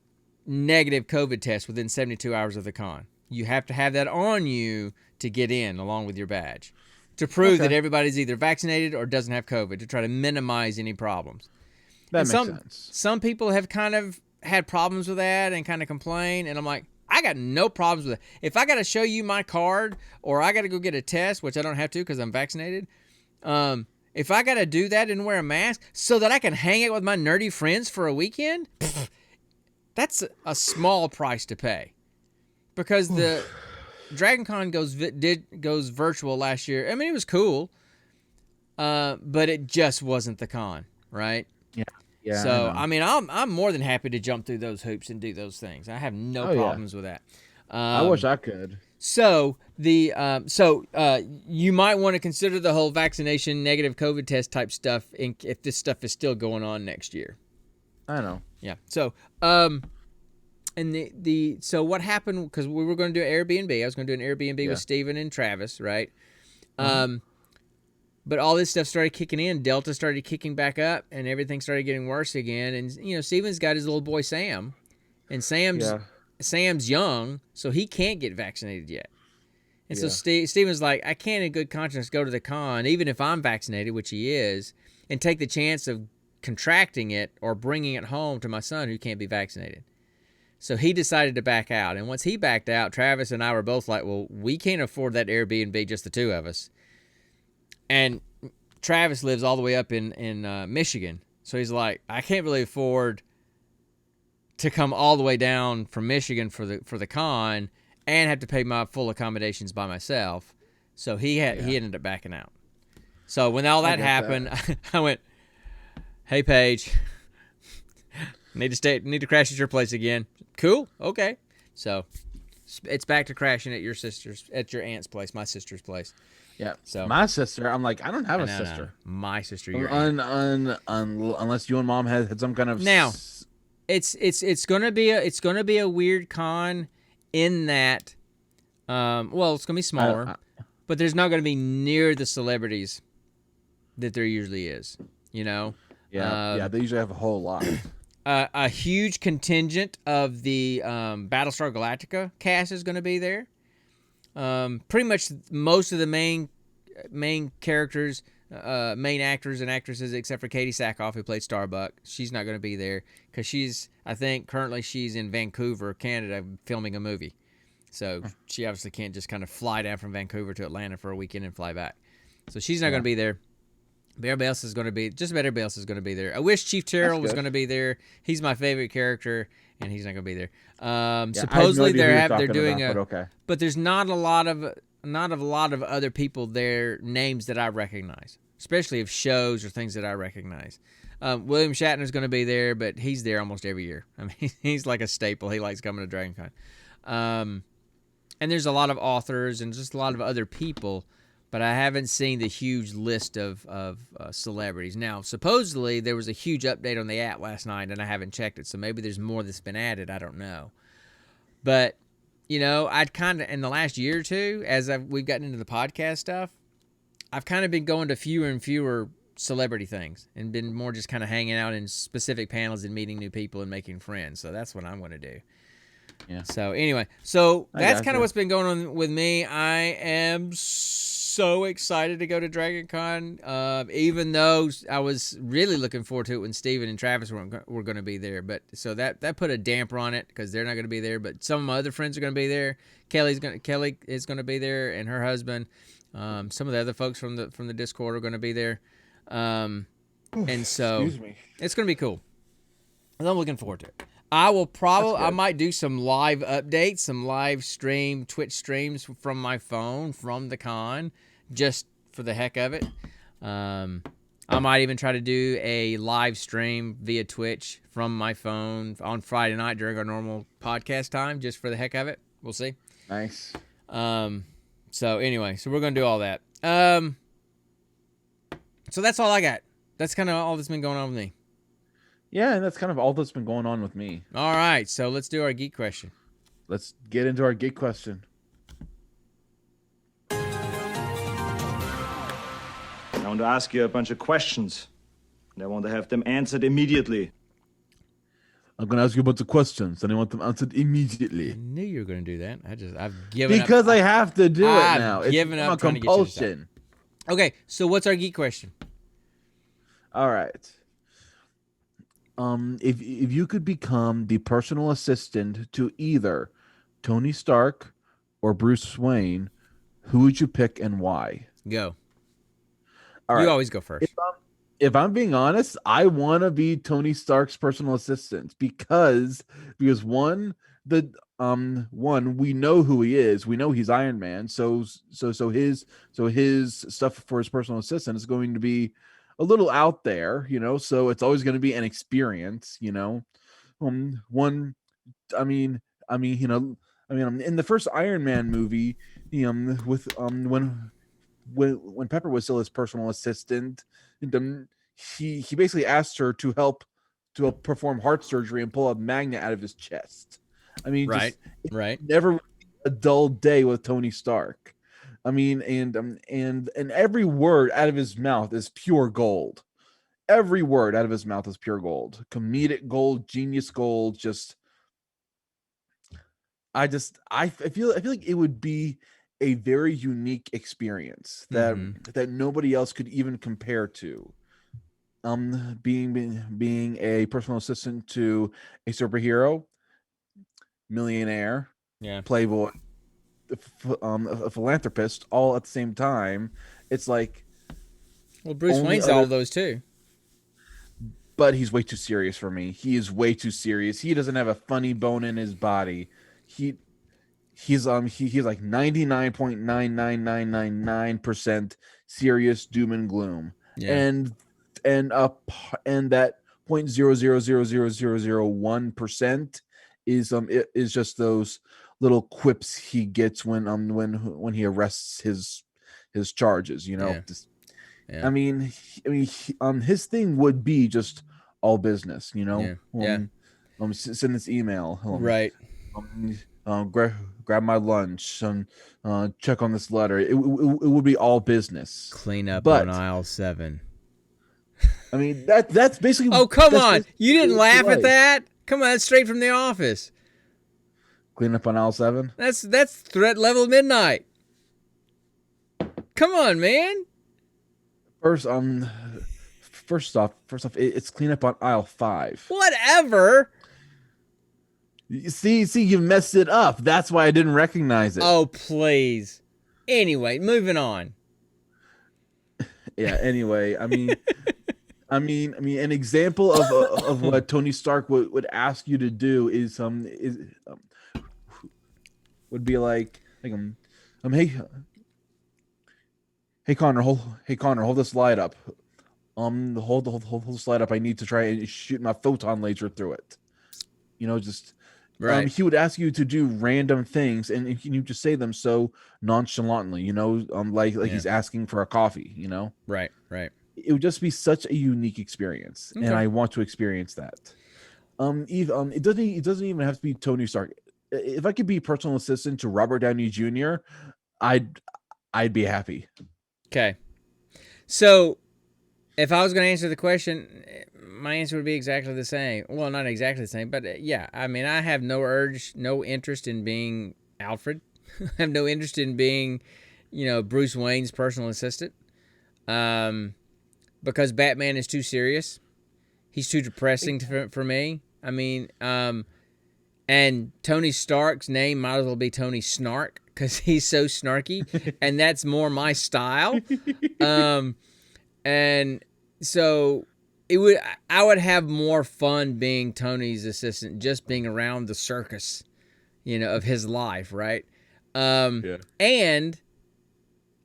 negative COVID test within 72 hours of the con. You have to have that on you to get in, along with your badge, to prove that everybody's either vaccinated or doesn't have COVID, to try to minimize any problems. That makes sense. Some people have kind of had problems with that and kind of complain, and I'm like, I got no problems with it. If I got to show you my card or I got to go get a test, which I don't have to because I'm vaccinated, if I got to do that and wear a mask so that I can hang out with my nerdy friends for a weekend, that's a small price to pay. Because the Dragon Con goes virtual last year. I mean, it was cool, but it just wasn't the con, right? Yeah. So I mean, I'm more than happy to jump through those hoops and do those things. I have no problems with that. I wish I could. So you might want to consider the whole vaccination, negative COVID test type stuff if this stuff is still going on next year. I know. Yeah. So and so what happened, because we were going to do Airbnb. I was going to do an Airbnb with Steven and Travis, right? But all this stuff started kicking in. Delta started kicking back up, and everything started getting worse again. And Steven's got his little boy Sam, and Sam's young, so he can't get vaccinated yet. And so Steven's like, I can't in good conscience go to the con, even if I'm vaccinated, which he is, and take the chance of contracting it or bringing it home to my son who can't be vaccinated. So he decided to back out. And once he backed out, Travis and I were both like, well, we can't afford that Airbnb, just the two of us. And Travis lives all the way up in Michigan. So he's like, I can't really afford to come all the way down from Michigan for the con and have to pay my full accommodations by myself. So he ended up backing out. So when all that happened, I went, hey, Paige, need to crash at your place again. Cool. Okay. So it's back to crashing at your aunt's place, my sister's place. Yeah. So my sister, I'm like, I don't have a sister. No. My sister, your aunt. Unless you and mom had some kind of. Now, it's gonna be a weird con in that, it's gonna be smaller, but there's not gonna be near the celebrities that there usually is. Yeah. They usually have a whole lot. A huge contingent of the Battlestar Galactica cast is going to be there. Pretty much most of the main characters, main actors and actresses, except for Katie Sackhoff, who played Starbuck. She's not going to be there because currently she's in Vancouver, Canada, filming a movie. So she obviously can't just kind of fly down from Vancouver to Atlanta for a weekend and fly back. So she's not going to be there. But everybody else is going to be, just about everybody else is going to be there. I wish Chief Terrell was going to be there. He's my favorite character, and he's not going to be there. Supposedly they're doing but there's not a lot of other people there, names that I recognize, especially of shows or things that I recognize. William Shatner's going to be there, but he's there almost every year. I mean, he's like a staple. He likes coming to DragonCon. And there's a lot of authors and just a lot of other people. But I haven't seen the huge list of celebrities. Now, supposedly, there was a huge update on the app last night, and I haven't checked it, so maybe there's more that's been added. I don't know. But, I'd kind of, in the last year or two, as we've gotten into the podcast stuff, I've kind of been going to fewer and fewer celebrity things and been more just kind of hanging out in specific panels and meeting new people and making friends. So that's what I'm going to do. Yeah. So, anyway, that's kind of what's been going on with me. I am so excited to go to Dragon Con, even though I was really looking forward to it when Steven and Travis were going to be there. But so that put a damper on it because they're not going to be there. But some of my other friends are going to be there. Kelly is going to be there, and her husband. Some of the other folks from the Discord are going to be there. And so Excuse me. it's going to be cool. And I'm looking forward to it. I might do some live updates, some live Twitch streams from my phone from the con, just for the heck of it. I might even try to do a live stream via Twitch from my phone on Friday night during our normal podcast time, just for the heck of it. We'll see. Nice. So anyway, we're gonna do all that. So that's all I got. That's kind of all that's been going on with me. Yeah, and that's kind of all that's been going on with me. All right, so let's do our geek question. Let's get into our geek question. I want to ask you a bunch of questions, and I want to have them answered immediately. I'm going to ask you a bunch of questions, and I want them answered immediately. I knew you were going to do that. I've given up. Because I have to do it I've now. given It's up a trying to get you to stop. compulsion. Okay, so what's our geek question? All right. If you could become the personal assistant to either Tony Stark or Bruce Wayne, who would you pick and why? Go. All You right. always go first. If I'm being honest, I want to be Tony Stark's personal assistant because one, we know who he is. We know he's Iron Man. So his stuff for his personal assistant is going to be a little out there, so it's always going to be an experience, in the first Iron Man movie, with when Pepper was still his personal assistant, he basically asked her to help perform heart surgery and pull a magnet out of his chest. Right. Never a dull day with Tony Stark. And every word out of his mouth is pure gold. Every word out of his mouth is pure gold. Comedic gold, genius gold. I feel like it would be a very unique experience that nobody else could even compare to. Being a personal assistant to a superhero, millionaire, playboy, a philanthropist, all at the same time. It's like, well, Bruce Wayne's all of those too. But he's way too serious for me. He is way too serious. He doesn't have a funny bone in his body. He's like 99.99999% serious doom and gloom. Yeah. And that 0.000001% is just those little quips he gets when he arrests his charges, Yeah. His thing would be just all business, Yeah. Send this email, Right. grab my lunch, and check on this letter. It would be all business. Clean up But- on aisle 7. That's basically. Oh, come that's on. basically You didn't what it's laugh at like. that? Come on, that's straight from The Office. Clean up on aisle 7. That's threat level midnight. Come on, man. First off, it's clean up on aisle 5. Whatever. See, you messed it up. That's why I didn't recognize it. Oh, please. Anyway, moving on. Yeah. Anyway, an example of what Tony Stark would ask you to do is would be like hey Connor, hold this light up. Hold this light up. I need to try and shoot my photon laser through it. Right. He would ask you to do random things, and you just say them so nonchalantly, like he's asking for a coffee, Right. It would just be such a unique experience, Okay. and I want to experience that. It doesn't even have to be Tony Stark. If I could be personal assistant to Robert Downey Jr., I'd be happy. Okay. So, if I was going to answer the question, my answer would be exactly the same. Well, not exactly the same, but yeah. I have no interest in being Alfred. I have no interest in being Bruce Wayne's personal assistant. Because Batman is too serious. He's too depressing for me. I mean, and Tony Stark's name might as well be Tony Snark because he's so snarky, and that's more my style. And so I would have more fun being Tony's assistant, just being around the circus, of his life, right? Yeah. And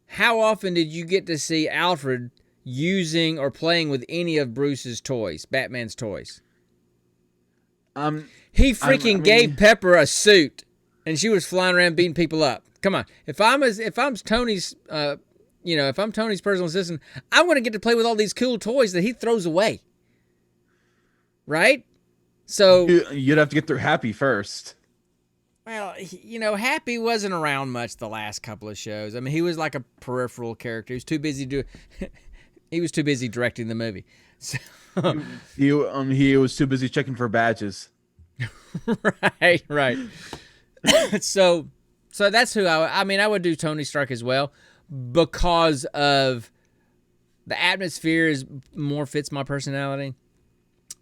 how often did you get to see Alfred using or playing with any of Bruce's toys, Batman's toys? He freaking gave Pepper a suit, and she was flying around beating people up. Come on, if I'm Tony's, if I'm Tony's personal assistant, I want to get to play with all these cool toys that he throws away. Right? So you'd have to get through Happy first. Well, Happy wasn't around much the last couple of shows. I mean, he was like a peripheral character. He was too busy he was too busy directing the movie. So, he was too busy checking for badges. right. so that's who I would do Tony Stark as well, because of the atmosphere is more fits my personality.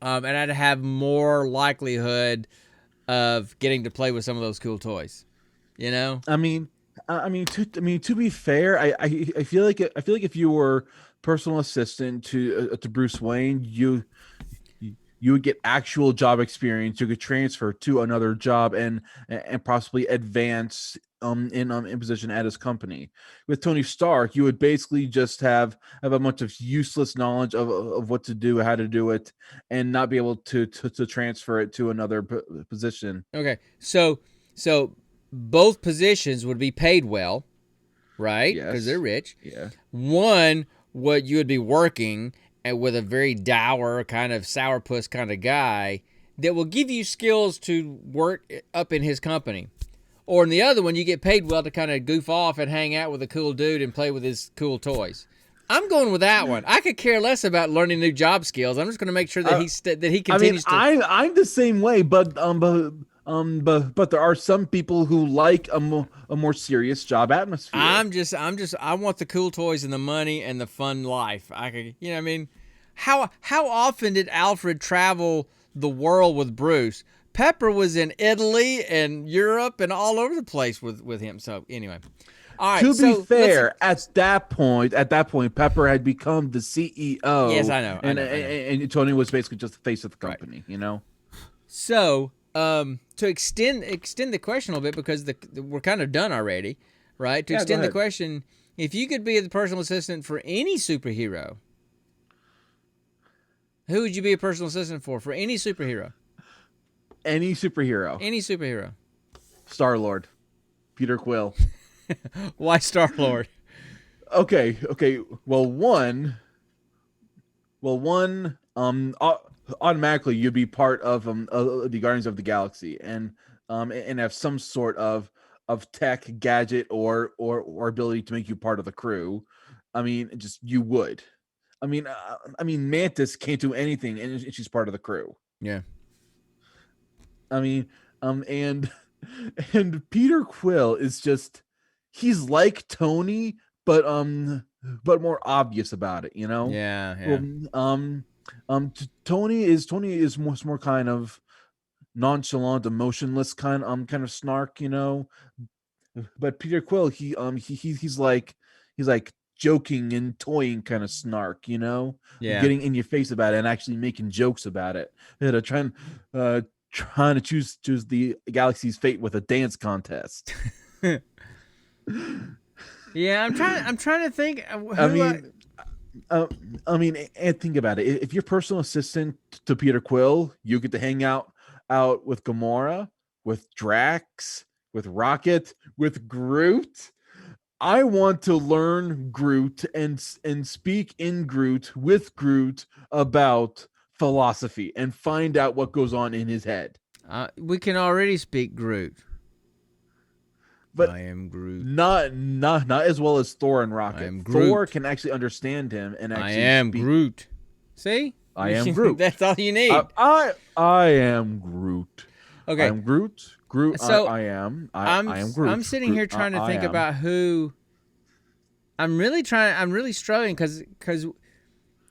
And I'd have more likelihood of getting to play with some of those cool toys. To be fair, I feel like if you were personal assistant to Bruce Wayne, you would get actual job experience. You could transfer to another job and possibly advance in position at his company. With Tony Stark, you would basically just have a bunch of useless knowledge of what to do, how to do it, and not be able to transfer it to another position. Okay, so both positions would be paid well, right? Because they're rich. Yeah. One, what you would be working with a very dour kind of sourpuss kind of guy that will give you skills to work up in his company. Or in the other one, you get paid well to kind of goof off and hang out with a cool dude and play with his cool toys. I'm going with that one. I could care less about learning new job skills. I'm just going to make sure that he continues to. I'm the same way, but there are some people who like a more serious job atmosphere. I want the cool toys and the money and the fun life. How often did Alfred travel the world with Bruce? Pepper was in Italy and Europe and all over the place with him. So anyway, all right. To be fair, at that point, Pepper had become the CEO. Yes, I know. And Tony was basically just the face of the company. Right. So to extend the question a little bit, because we're kind of done already, right? To extend the question, if you could be the personal assistant for any superhero, who would you be a personal assistant for any superhero? Any superhero. Star-Lord. Peter Quill. Why Star-Lord? Okay. Well, one, automatically you'd be part of the Guardians of the Galaxy and have some sort of tech, gadget, or ability to make you part of the crew. You would. Mantis can't do anything, and she's part of the crew. Yeah. And Peter Quill is just, he's like Tony, but more obvious about it, Yeah. Tony is more kind of nonchalant, emotionless kind of snark, but Peter Quill, he's like joking and toying kind of snark, getting in your face about it and actually making jokes about it, trying to choose the galaxy's fate with a dance contest. Yeah, I'm trying to think. And think about it. If you're personal assistant to Peter Quill, you get to hang out with Gamora, with Drax, with Rocket, with Groot. I want to learn Groot and speak in Groot with Groot about philosophy and find out what goes on in his head. We can already speak Groot. But I am Groot. Not as well as Thor and Rocket. I am Groot. Thor can actually understand him and actually I am speak. Groot. See? I am Groot. That's all you need. I am Groot. Okay. I'm Groot. So I am Groot. I'm sitting here trying to think about who I'm really trying. I'm really struggling because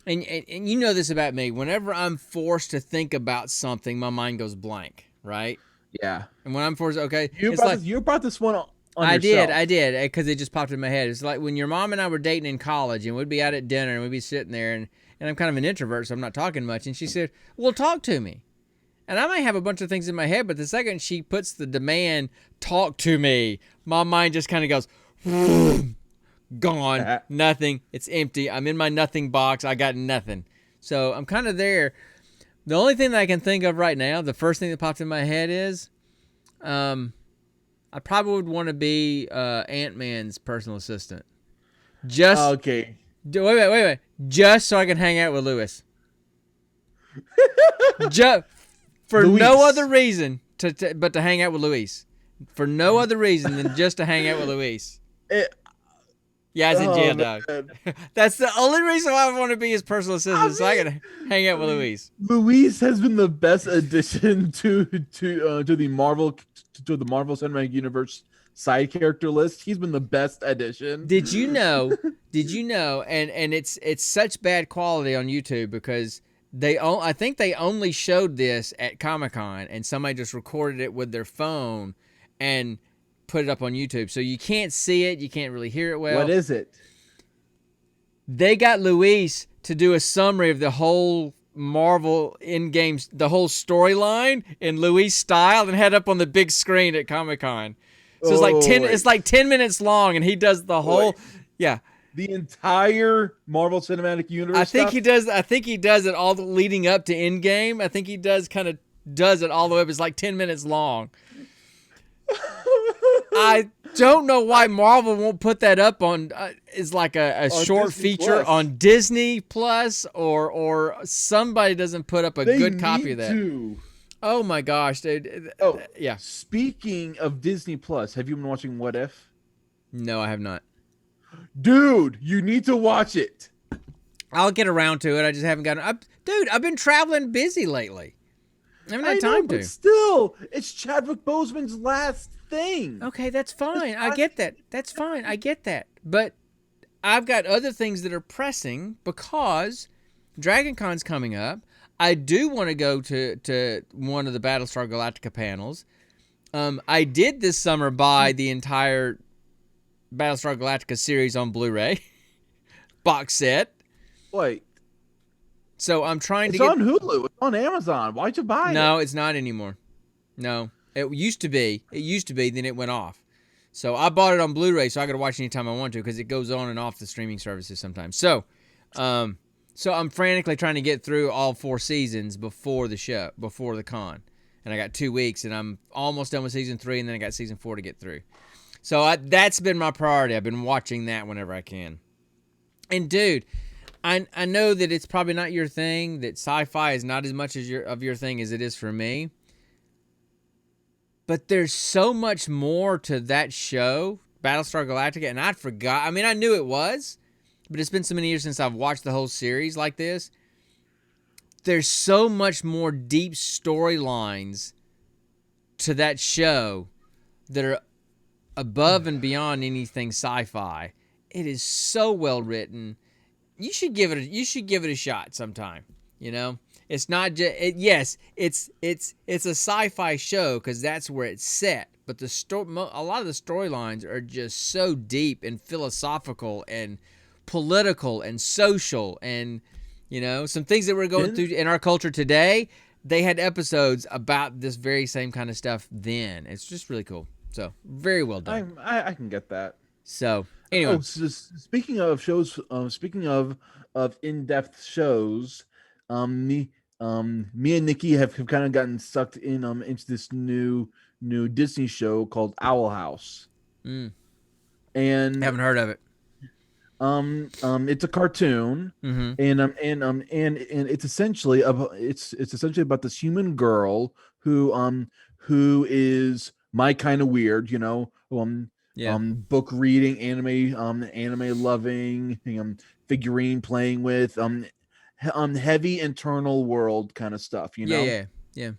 and you know this about me. Whenever I'm forced to think about something, my mind goes blank, right? Yeah. And when I'm forced, okay, You it's brought like this, you brought this one on I yourself. did, because it just popped in my head. It's like when your mom and I were dating in college, and we'd be out at dinner, and we'd be sitting there, and I'm kind of an introvert, so I'm not talking much. And she said, "Well, talk to me." And I might have a bunch of things in my head, but the second she puts the demand, "Talk to me," my mind just kind of goes, gone, nothing. It's empty. I'm in my nothing box. I got nothing. So I'm kind of there. The only thing that I can think of right now, the first thing that popped in my head is, I probably would want to be Ant-Man's personal assistant. Just Okay. wait a minute. Just so I can hang out with Lewis. Just for Luis. no other reason but to hang out with Luis. For no other reason than just to hang out with Luis. Yeah, I said yeah, dog. That's the only reason why I want to be his personal assistant, so I can hang out with Luis. Luis has been the best addition to the Marvel Cinematic Universe side character list. He's been the best addition. Did you know? And it's such bad quality on YouTube because I think they only showed this at Comic-Con and somebody just recorded it with their phone and put it up on YouTube. So you can't see it, you can't really hear it well. What is it? They got Luis to do a summary of the whole Marvel in-game, the whole storyline in Luis style and had up on the big screen at Comic-Con. So it's like 10 minutes long and he does the whole the entire Marvel Cinematic Universe. I think he does it all leading up to Endgame. I think he does it all the way up. It's like 10 minutes long. I don't know why Marvel won't put that up on is like a short Disney feature Plus. on Disney Plus or somebody doesn't put up a good copy of that. To. Oh my gosh, dude. Oh yeah. Speaking of Disney Plus, have you been watching What If? No, I have not. Dude, you need to watch it. I'll get around to it. I just haven't gotten up. Dude, I've been traveling busy lately. I haven't had time to. But still, it's Chadwick Boseman's last thing. Okay, that's fine. I get that. That's fine. I get that. But I've got other things that are pressing because Dragon Con's coming up. I do want to go to one of the Battlestar Galactica panels. I did this summer buy the entire Battlestar Galactica series on Blu-ray box set. Wait. So I'm trying It's to get on Hulu. It's on Amazon. Why'd you buy it? No, it's not anymore. No. It used to be. Then it went off. So I bought it on Blu-ray so I could watch anytime I want to because it goes on and off the streaming services sometimes. So I'm frantically trying to get through all 4 seasons before the con. And I got 2 weeks and I'm almost done with season 3 and then I got season 4 to get through. So that's been my priority. I've been watching that whenever I can. And dude, I know that it's probably not your thing, that sci-fi is not as much as your thing as it is for me. But there's so much more to that show, Battlestar Galactica, and I'd forgot. I mean, I knew it was, but it's been so many years since I've watched the whole series like this. There's so much more deep storylines to that show that are above and beyond anything sci-fi. It is so well written. You should give it a shot sometime. You know, it's not just it's a sci-fi show because that's where it's set. But a lot of the storylines are just so deep and philosophical and political and social, and you know, some things that we're going through in our culture today. They had episodes about this very same kind of stuff then. It's just really cool. So very well done. I can get that. So anyway, speaking of shows, speaking of in-depth shows, me and Nikki have kind of gotten sucked in into this new Disney show called Owl House. And haven't heard of it. It's a cartoon, Mm-hmm. and it's essentially about this human girl who is my kind of weird, you know, book reading, anime loving, figurine playing with, heavy internal world kind of stuff, you know. Yeah.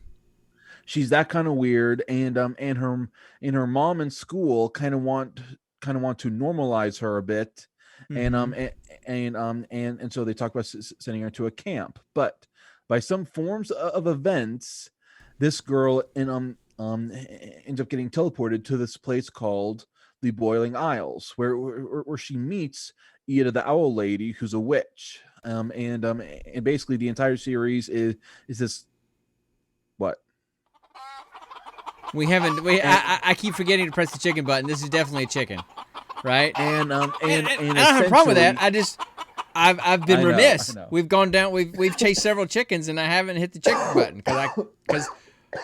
She's that kind of weird, and her mom and school kind of want to normalize her a bit, and Mm-hmm. and so they talk about sending her to a camp, but by some forms of events, this girl ends up getting teleported to this place called the Boiling Isles, where she meets Ida the Owl Lady, who's a witch. And basically the entire series is this what We haven't. I keep forgetting to press the chicken button. This is definitely a chicken, right? and And I don't have a problem with that. I've been I know, remiss. I know. We've gone down. We've chased several chickens, and I haven't hit the chicken button because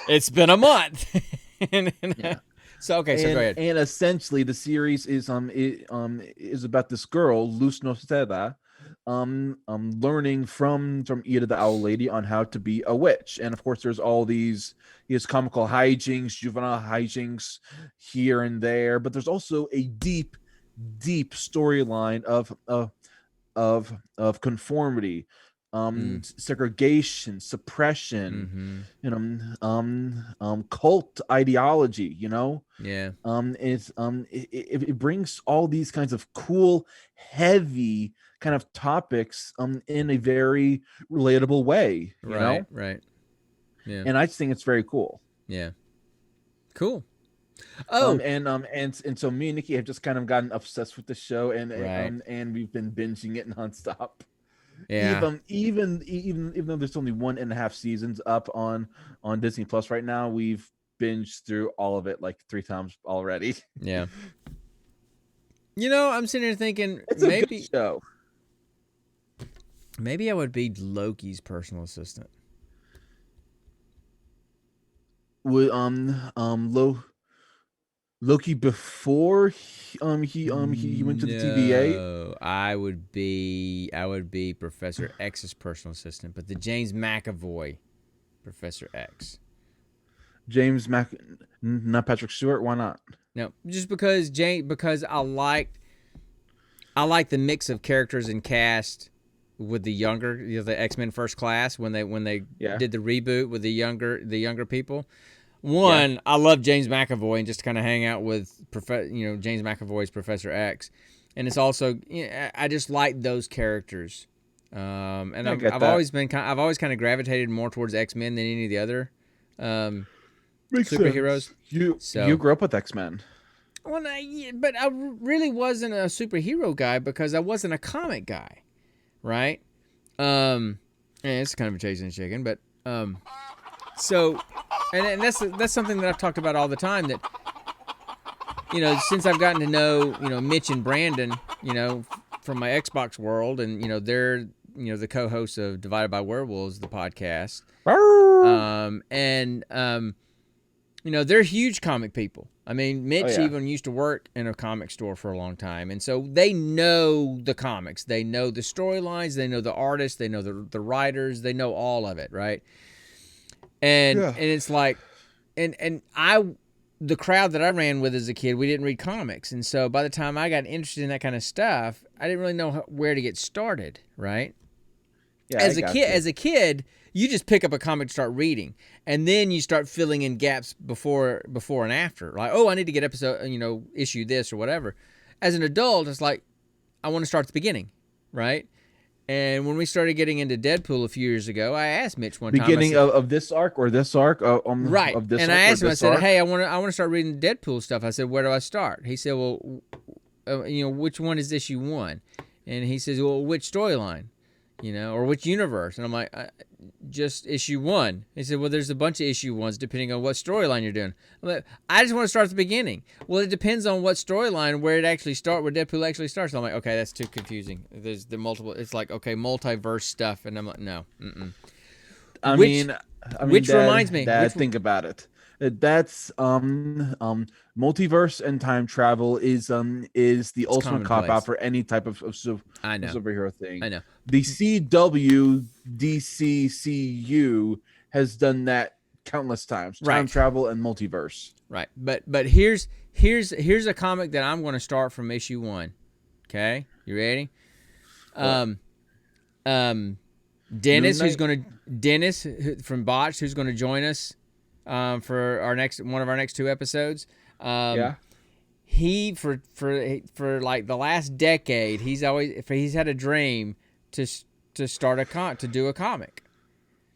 it's been a month. So okay, so go ahead. And essentially the series is about this girl, Luz Noceda, learning from Ida the Owl Lady on how to be a witch. And of course there's all these comical hijinks, juvenile hijinks here and there, but there's also a deep storyline of conformity, segregation, suppression, cult ideology, Yeah. it brings all these kinds of cool, heavy kind of topics in a very relatable way, you know? Right. Yeah. And I just think it's very cool. Yeah. Cool. Oh, and so me and Nikki have just kind of gotten obsessed with the show, and Right. and we've been binging it nonstop. yeah. Even though there's only 1.5 seasons up on Disney Plus right now, we've binged through all of it like 3 times already. Yeah. I'm sitting here thinking It's a good show. maybe I would be Loki's personal assistant. Would Loki before he went to the TVA? No, I would be Professor X's personal assistant, but the James McAvoy Professor X. Not Patrick Stewart. Why not? No, just because I liked the mix of characters and cast with the younger, the X-Men First Class when they did the reboot with the younger people. I love James McAvoy and just kind of hang out with James McAvoy's Professor X, and it's also I just like those characters, and I've always kind of gravitated more towards X-Men than any of the other superheroes. Sense. You grew up with X-Men. Well, but I really wasn't a superhero guy because I wasn't a comic guy, right? It's kind of a chasing chicken, but so, and that's something that I've talked about all the time. That since I've gotten to know Mitch and Brandon, from my Xbox world, and they're the co-hosts of Divided by Werewolves, the podcast, they're huge comic people. I mean, Mitch even used to work in a comic store for a long time, and so they know the comics, they know the storylines, they know the artists, they know the writers, they know all of it, right? And it's like, and the crowd that I ran with as a kid, we didn't read comics, and so by the time I got interested in that kind of stuff, I didn't really know where to get started, right? Yeah, as a kid, you just pick up a comic to start reading, and then you start filling in gaps before and after. Like, oh, I need to get issue this or whatever. As an adult, it's like, I want to start at the beginning, right? And when we started getting into Deadpool a few years ago, I asked Mitch one time. Beginning of this arc or this arc? Right. Of this and arc I asked him, I said, arc? hey, I want to start reading Deadpool stuff. I said, where do I start? He said, well, which one is issue 1? And he says, well, which storyline? Or which universe? And I'm like, just issue 1. He said, well, there's a bunch of issue 1s depending on what storyline you're doing. I'm like, I just want to start at the beginning. Well, it depends on what storyline, where Deadpool actually starts. So I'm like, okay, that's too confusing. There's the multiple. It's like, okay, multiverse stuff, and I'm like, no. Which reminds me, think about it. That's multiverse and time travel is the ultimate cop out for any type of superhero thing. I know. The CW DCCU has done that countless times. Time travel and multiverse. Right. But here's a comic that I'm going to start from issue 1. Okay? You ready? Dennis from Botched, who's going to join us for one of our next 2 episodes. he for like the last decade, he's had a dream to start to do a comic.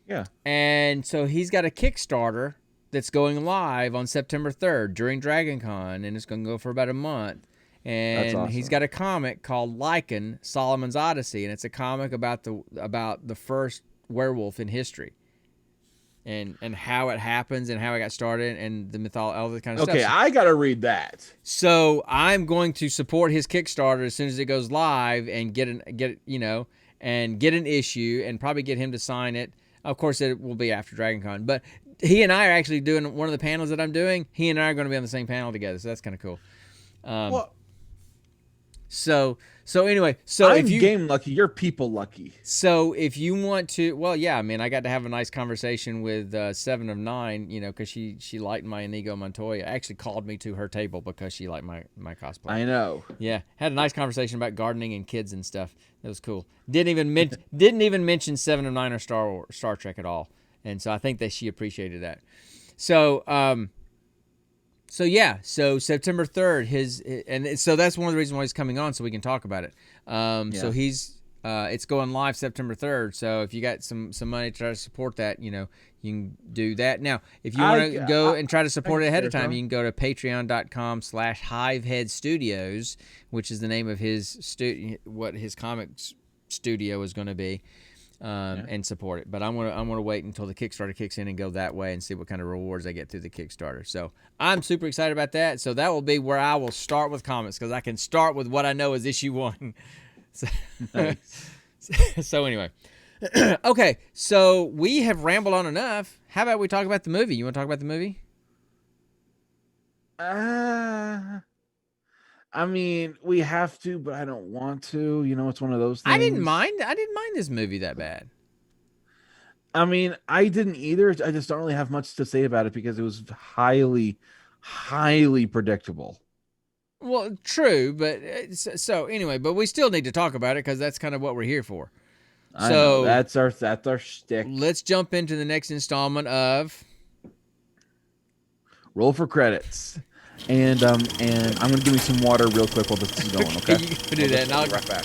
Yeah. And so he's got a Kickstarter that's going live on September 3rd during DragonCon, and it's going to go for about a month. And That's awesome. he's got a comic called Lycan, Solomon's Odyssey, and it's a comic about the first werewolf in history. And how it happens and how it got started and the mythology, all that kind of stuff. Okay, I gotta read that. So I'm going to support his Kickstarter as soon as it goes live and get an issue and probably get him to sign it. Of course, it will be after DragonCon, but he and I are actually doing one of the panels that I'm doing. He and I are going to be on the same panel together, so that's kind of cool. Well, So anyway, so I'm if you game lucky, you're people lucky. So if you want to, well, yeah, I mean, I got to have a nice conversation with 7 of 9, you know, because she liked my Inigo Montoya. Actually called me to her table because she liked my cosplay. I know. Yeah, had a nice conversation about gardening and kids and stuff. That was cool. Didn't even mention 7 of 9 or Star Trek at all, and so I think that she appreciated that. So so September 3rd, so that's one of the reasons why he's coming on, so we can talk about it. So it's going live September 3rd. So if you got some money to try to support that, you know, you can do that. Now, if you want to go and try to support it ahead of time, you can go to patreon.com/HiveheadStudios, which is the name of his what his comic studio is going to be. And support it, but I'm gonna wait until the Kickstarter kicks in and go that way and see what kind of rewards I get through the Kickstarter. So I'm super excited about that. So that will be where I will start with comics because I can start with what I know is issue 1. So, Nice. so anyway, okay. So we have rambled on enough. How about we talk about the movie? You want to talk about the movie? I mean, we have to, but I don't want to. You know, it's one of those things. I didn't mind this movie that bad. I mean, I didn't either. I just don't really have much to say about it because it was highly, highly predictable. Well, true, but so anyway, but we still need to talk about it because that's kind of what we're here for. I know, that's our shtick. Let's jump into the next installment of Roll for credits. And I'm gonna give me some water real quick while this is going. Okay, you can do that, and I'll I'll be right back.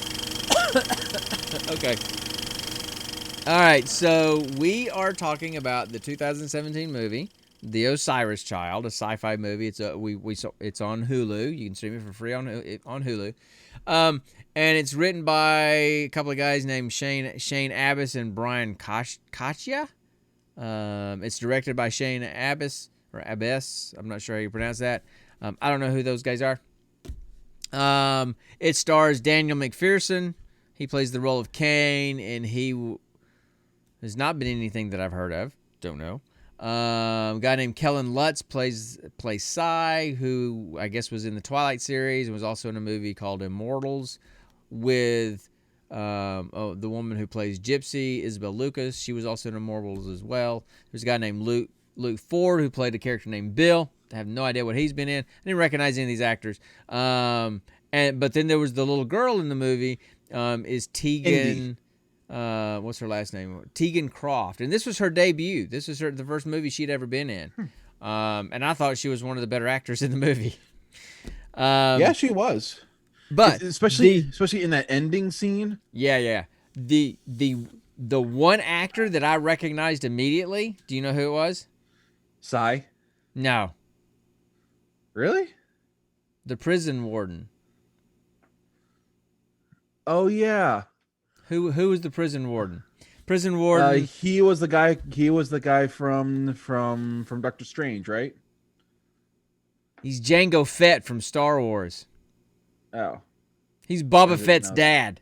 Okay. All right, so we are talking about the 2017 movie, The Osiris Child, a sci-fi movie. It's on Hulu. You can stream it for free on Hulu. And it's written by a couple of guys named Shane Abbas and Brian Katia. It's directed by Shane Abbas or Abbas. I'm not sure how you pronounce that. I don't know who those guys are. It stars Daniel McPherson. He plays the role of Cain, and he has not been anything that I've heard of. Don't know. A guy named Kellen Lutz plays Psy, who I guess was in the Twilight series and was also in a movie called Immortals with the woman who plays Gypsy, Isabel Lucas. She was also in Immortals as well. There's a guy named Luke Ford who played a character named Bill. I have no idea what he's been in. I didn't recognize any of these actors. But then there was the little girl in the movie. Is Tegan? What's her last name? Tegan Croft. And this was her debut. This was the first movie she'd ever been in. And I thought she was one of the better actors in the movie. Yeah, she was. But especially in that ending scene. Yeah. The one actor that I recognized immediately. Do you know who it was? Psy. No. Really? The prison warden. Oh yeah. Who was the prison warden? Prison warden. He was the guy. He was the guy from Doctor Strange, right? He's Jango Fett from Star Wars. Oh. He's Boba Fett's dad.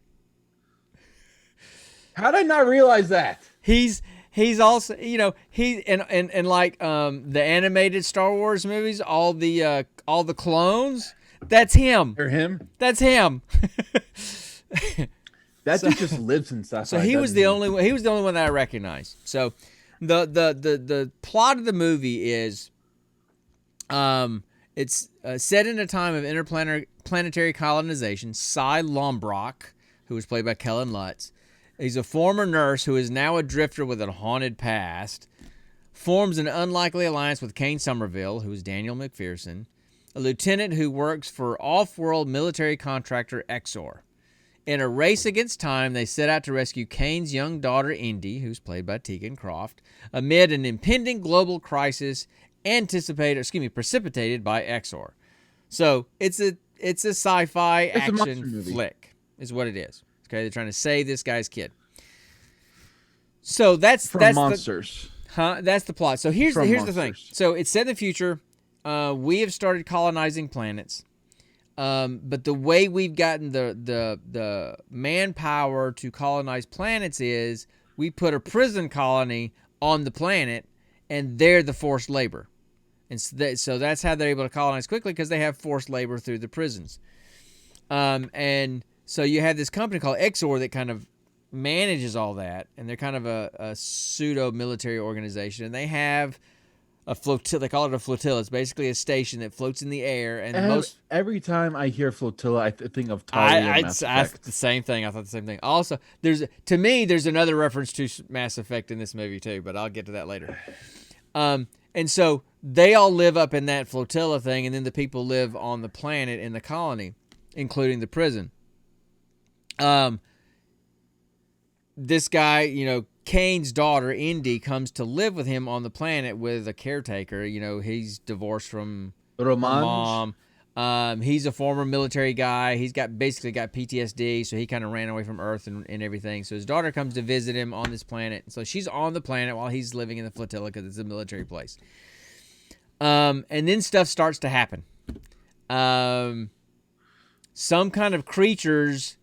How did I not realize that? He's also, you know, he and like the animated Star Wars movies, all the clones, that's him. Or him? That's him. That dude just lives in stuff. So he was the only one that I recognized. So the plot of the movie is it's set in a time of interplanetary colonization. Cy Lombrock, who was played by Kellen Lutz, he's a former nurse who is now a drifter with a haunted past, forms an unlikely alliance with Kane Somerville, who is Daniel McPherson, a lieutenant who works for off-world military contractor Exor. In a race against time, they set out to rescue Kane's young daughter, Indy, who's played by Tegan Croft, amid an impending global crisis precipitated by Exor. So it's a sci-fi action flick, is what it is. Okay, they're trying to save this guy's kid. So that's monsters. That's the plot. So here's the thing. So it's set in the future. We have started colonizing planets. But the way we've gotten the manpower to colonize planets is we put a prison colony on the planet, and they're the forced labor. And so that's how they're able to colonize quickly, because they have forced labor through the prisons. And so you have this company called Exor that kind of manages all that, and they're kind of a pseudo-military organization, and they have a flotilla. They call it a flotilla. It's basically a station that floats in the air, and every time I hear flotilla, I think of Talia. The same thing. I thought the same thing. Also, there's another reference to Mass Effect in this movie too, but I'll get to that later. And so they all live up in that flotilla thing, and then the people live on the planet in the colony, including the prison. This guy, Kane's daughter, Indy, comes to live with him on the planet with a caretaker. He's divorced from her mom. He's a former military guy. He's basically got PTSD, so he kind of ran away from Earth and everything. So his daughter comes to visit him on this planet. So she's on the planet while he's living in the flotilla because it's a military place. And then stuff starts to happen. Some kind of creatures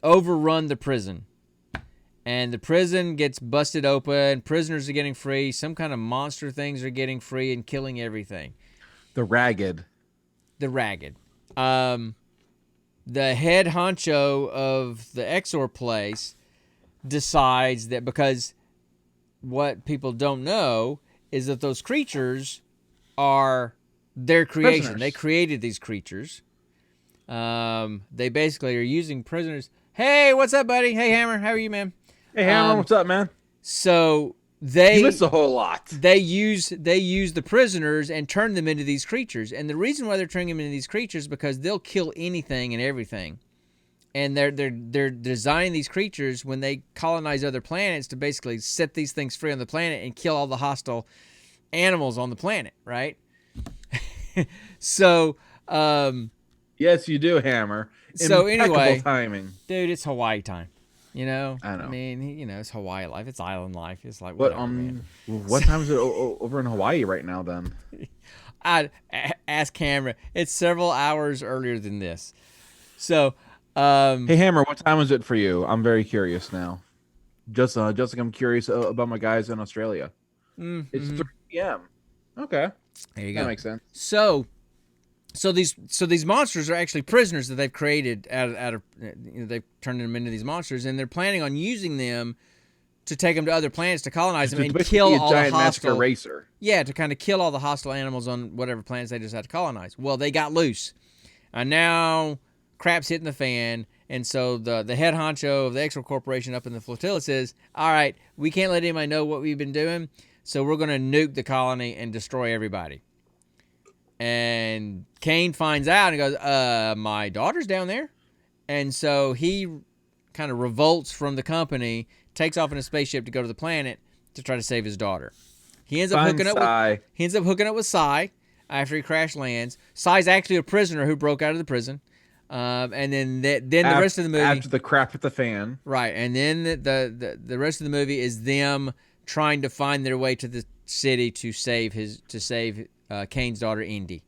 overrun the prison. And the prison gets busted open. Prisoners are getting free. Some kind of monster things are getting free and killing everything. The Ragged. The head honcho of the Exor place decides that, because what people don't know is that those creatures are their creation. Prisoners. They created these creatures. They basically are using prisoners. Hey, what's up, buddy? Hey, Hammer. How are you, man? Hey, Hammer, what's up, man? So you missed a whole lot. They use the prisoners and turn them into these creatures. And the reason why they're turning them into these creatures is because they'll kill anything and everything. And they're designing these creatures when they colonize other planets to basically set these things free on the planet and kill all the hostile animals on the planet, right? So yes, you do, Hammer. So Impeccable anyway, timing. Dude, it's Hawaii time. I know. I mean, it's Hawaii life. It's island life. It's like What whatever, man. What time is it over in Hawaii right now? Then I'd ask Cameron. It's several hours earlier than this. So, hey Hammer, what time is it for you? I'm very curious now. Just like I'm curious about my guys in Australia. mm-hmm. It's 3 p.m. Okay, There you go. That makes sense. So these monsters are actually prisoners that they've created out of they've turned them into these monsters, and they're planning on using them to take them to other planets to colonize them and kill all the hostile racer. Yeah, to kind of kill all the hostile animals on whatever planets they decide to colonize. Well, they got loose, and now crap's hitting the fan. And so the head honcho of the Exor Corporation up in the flotilla says, "All right, we can't let anybody know what we've been doing, so we're going to nuke the colony and destroy everybody." And Kane finds out and goes, my daughter's down there. And so he kind of revolts from the company, takes off in a spaceship to go to the planet to try to save his daughter. He ends up hooking up with Sai after he crash lands. Sai's actually a prisoner who broke out of the prison. And then the rest of the movie, after the crap at the fan, right? And then the rest of the movie is them trying to find their way to the city to save Kane's daughter Indy.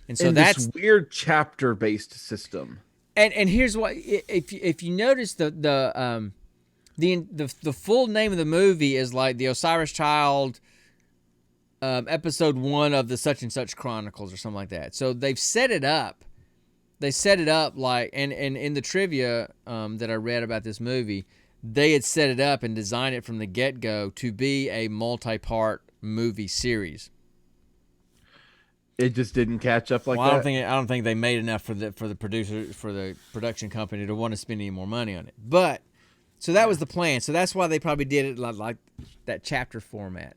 And so that's this weird chapter-based system. And here's what, if you notice the full name of the movie is like the Osiris Child episode 1 of the such and such Chronicles or something like that. So they've set it up. They set it up like, and in the trivia that I read about this movie, they had set it up and designed it from the get-go to be a multi-part movie series. It just didn't catch up like that. I don't think they made enough for the production company to want to spend any more money on it. But so that was the plan. So that's why they probably did it like that chapter format.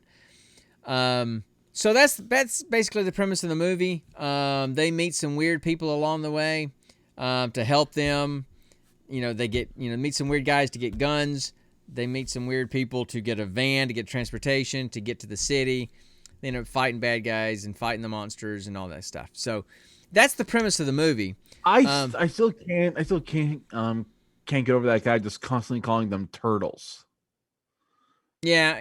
So that's basically the premise of the movie. They meet some weird people along the way to help them. They get meet some weird guys to get guns. They meet some weird people to get a van, to get transportation, to get to the city. They end up fighting bad guys and fighting the monsters and all that stuff. So that's the premise of the movie. I still can't get over that guy just constantly calling them turtles. Yeah,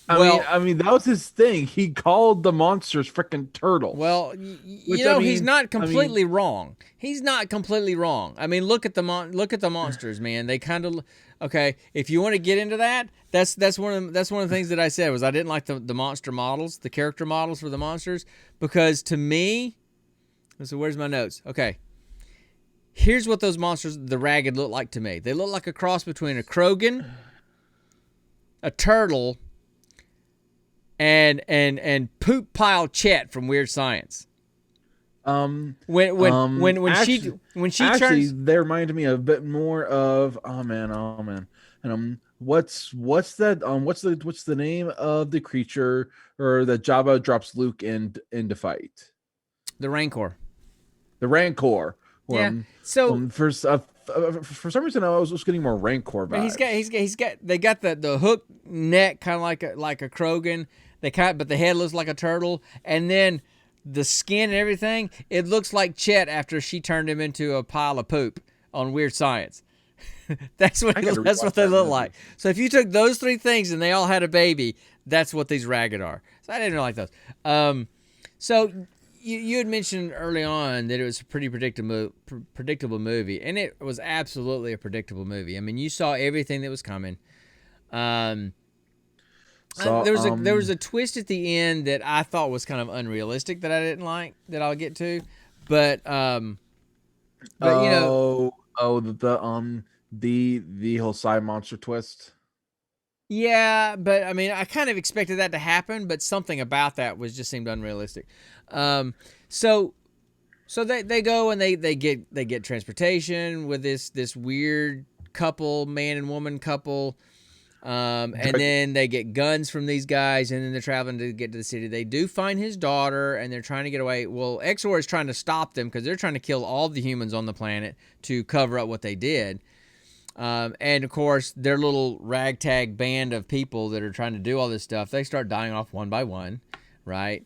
I mean that was his thing. He called the monsters freaking turtles. Well, he's not completely wrong. He's not completely wrong. I mean, look at the monsters, man. They kind of okay. If you want to get into that, that's one of the things that I said was I didn't like the monster models, the character models for the monsters, because to me, so where's my notes? Okay, here's what those monsters, the ragged, look like to me. They look like a cross between a Krogan, a turtle, and Poop Pile Chet from Weird Science. When she turns, they reminded me a bit more of oh man. And what's the name of the creature or that Jabba drops Luke into fight? the Rancor. The Rancor. Yeah. So for some reason I was getting more Rancor vibes. They got the hook neck kind of like a Krogan. But the head looks like a turtle, and then the skin and everything, it looks like Chet after she turned him into a pile of poop on Weird Science. That's what they look like. So if you took those three things and they all had a baby, that's what these ragged are. So I didn't like those. So you had mentioned early on that it was a pretty predictable movie, and it was absolutely a predictable movie. I mean, you saw everything that was coming. There was a twist at the end that I thought was kind of unrealistic that I didn't like, that I'll get to, but the whole side monster twist. Yeah, but I mean, I kind of expected that to happen, but something about that just seemed unrealistic. So they go and they get transportation with this weird couple, man and woman couple. And then they get guns from these guys, and then they're traveling to get to the city. They do find his daughter, and they're trying to get away. Well, Exor is trying to stop them because they're trying to kill all the humans on the planet to cover up what they did. And, of course, their little ragtag band of people that are trying to do all this stuff, they start dying off one by one, right?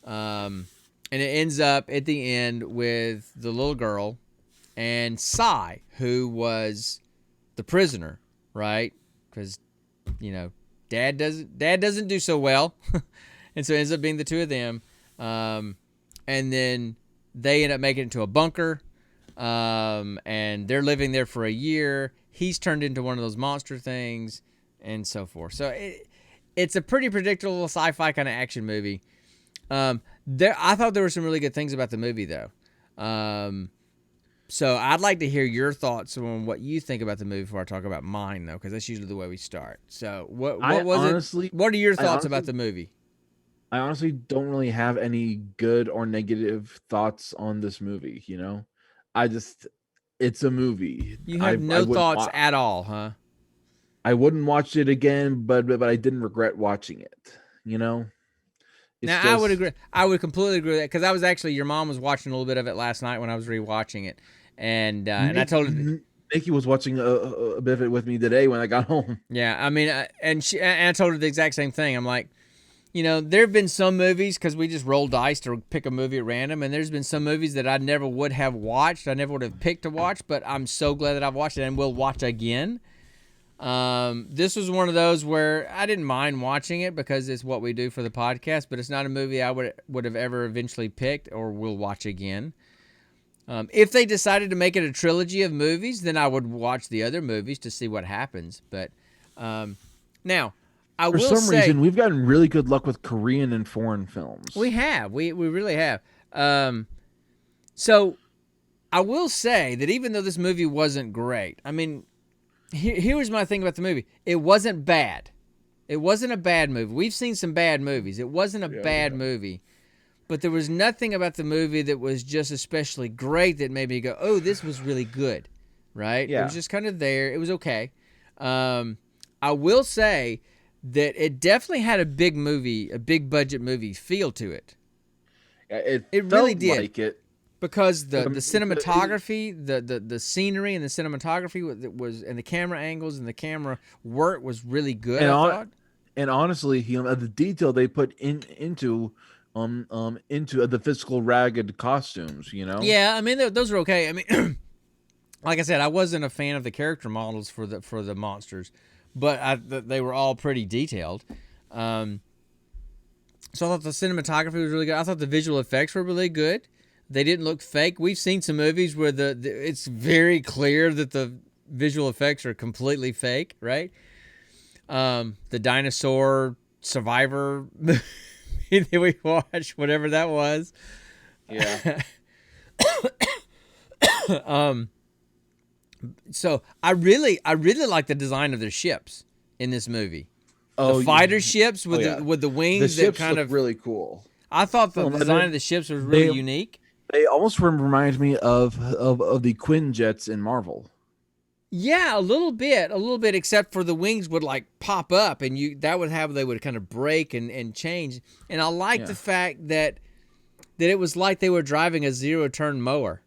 And it ends up at the end with the little girl and Sai, who was the prisoner, right? Because Dad doesn't do so well, and so it ends up being the two of them. And then they end up making it into a bunker, and they're living there for a year. He's turned into one of those monster things, and so forth. So it's a pretty predictable sci-fi kind of action movie. I thought there were some really good things about the movie, though. So I'd like to hear your thoughts on what you think about the movie before I talk about mine, though, because that's usually the way we start. So what are your thoughts about the movie? I honestly don't really have any good or negative thoughts on this movie. It's a movie. You have no thoughts at all, huh? I wouldn't watch it again, but I didn't regret watching it. I would agree. I would completely agree with that, because your mom was watching a little bit of it last night when I was rewatching it. And I told her, Nikki was watching a bit of it with me today when I got home. Yeah, I mean, and I told her the exact same thing. I'm like, there have been some movies, because we just roll dice to pick a movie at random, and there's been some movies that I never would have watched, I never would have picked to watch, but I'm so glad that I've watched it and will watch again. This was one of those where I didn't mind watching it because it's what we do for the podcast, but it's not a movie I would have ever eventually picked or will watch again. If they decided to make it a trilogy of movies, then I would watch the other movies to see what happens. But now, for some reason, we've gotten really good luck with Korean and foreign films. We have. We really have. So I will say that even though this movie wasn't great, I mean, here was my thing about the movie. It wasn't bad. It wasn't a bad movie. We've seen some bad movies. It wasn't a bad movie. But there was nothing about the movie that was just especially great that made me go, oh, this was really good, right? Yeah. It was just kind of there. It was okay. I will say that it definitely had a big budget movie feel to it. It It felt really did. like it. Because the The- cinematography, the scenery and the cinematography was and the camera angles and the camera work was really good. And I on- thought. And honestly, the detail they put into the physical ragged costumes, you know. Yeah, I mean those are okay. I mean, like I said, I wasn't a fan of the character models for the monsters, but they were all pretty detailed. So I thought the cinematography was really good. I thought the visual effects were really good. They didn't look fake. We've seen some movies where it's very clear that the visual effects are completely fake, right? The dinosaur survivor movie that we watched, whatever that was. Yeah. So I really like the design of their ships in this movie. Oh, The fighter ships with yeah. with the The wings that ships kind look of. really cool. I thought the Well, design they- of the ships was really they- unique. They almost remind me of the Quinjets in Marvel. Yeah, a little bit, except for the wings would like pop up and they would kind of break and change. And I like the fact that it was like they were driving a zero-turn mower.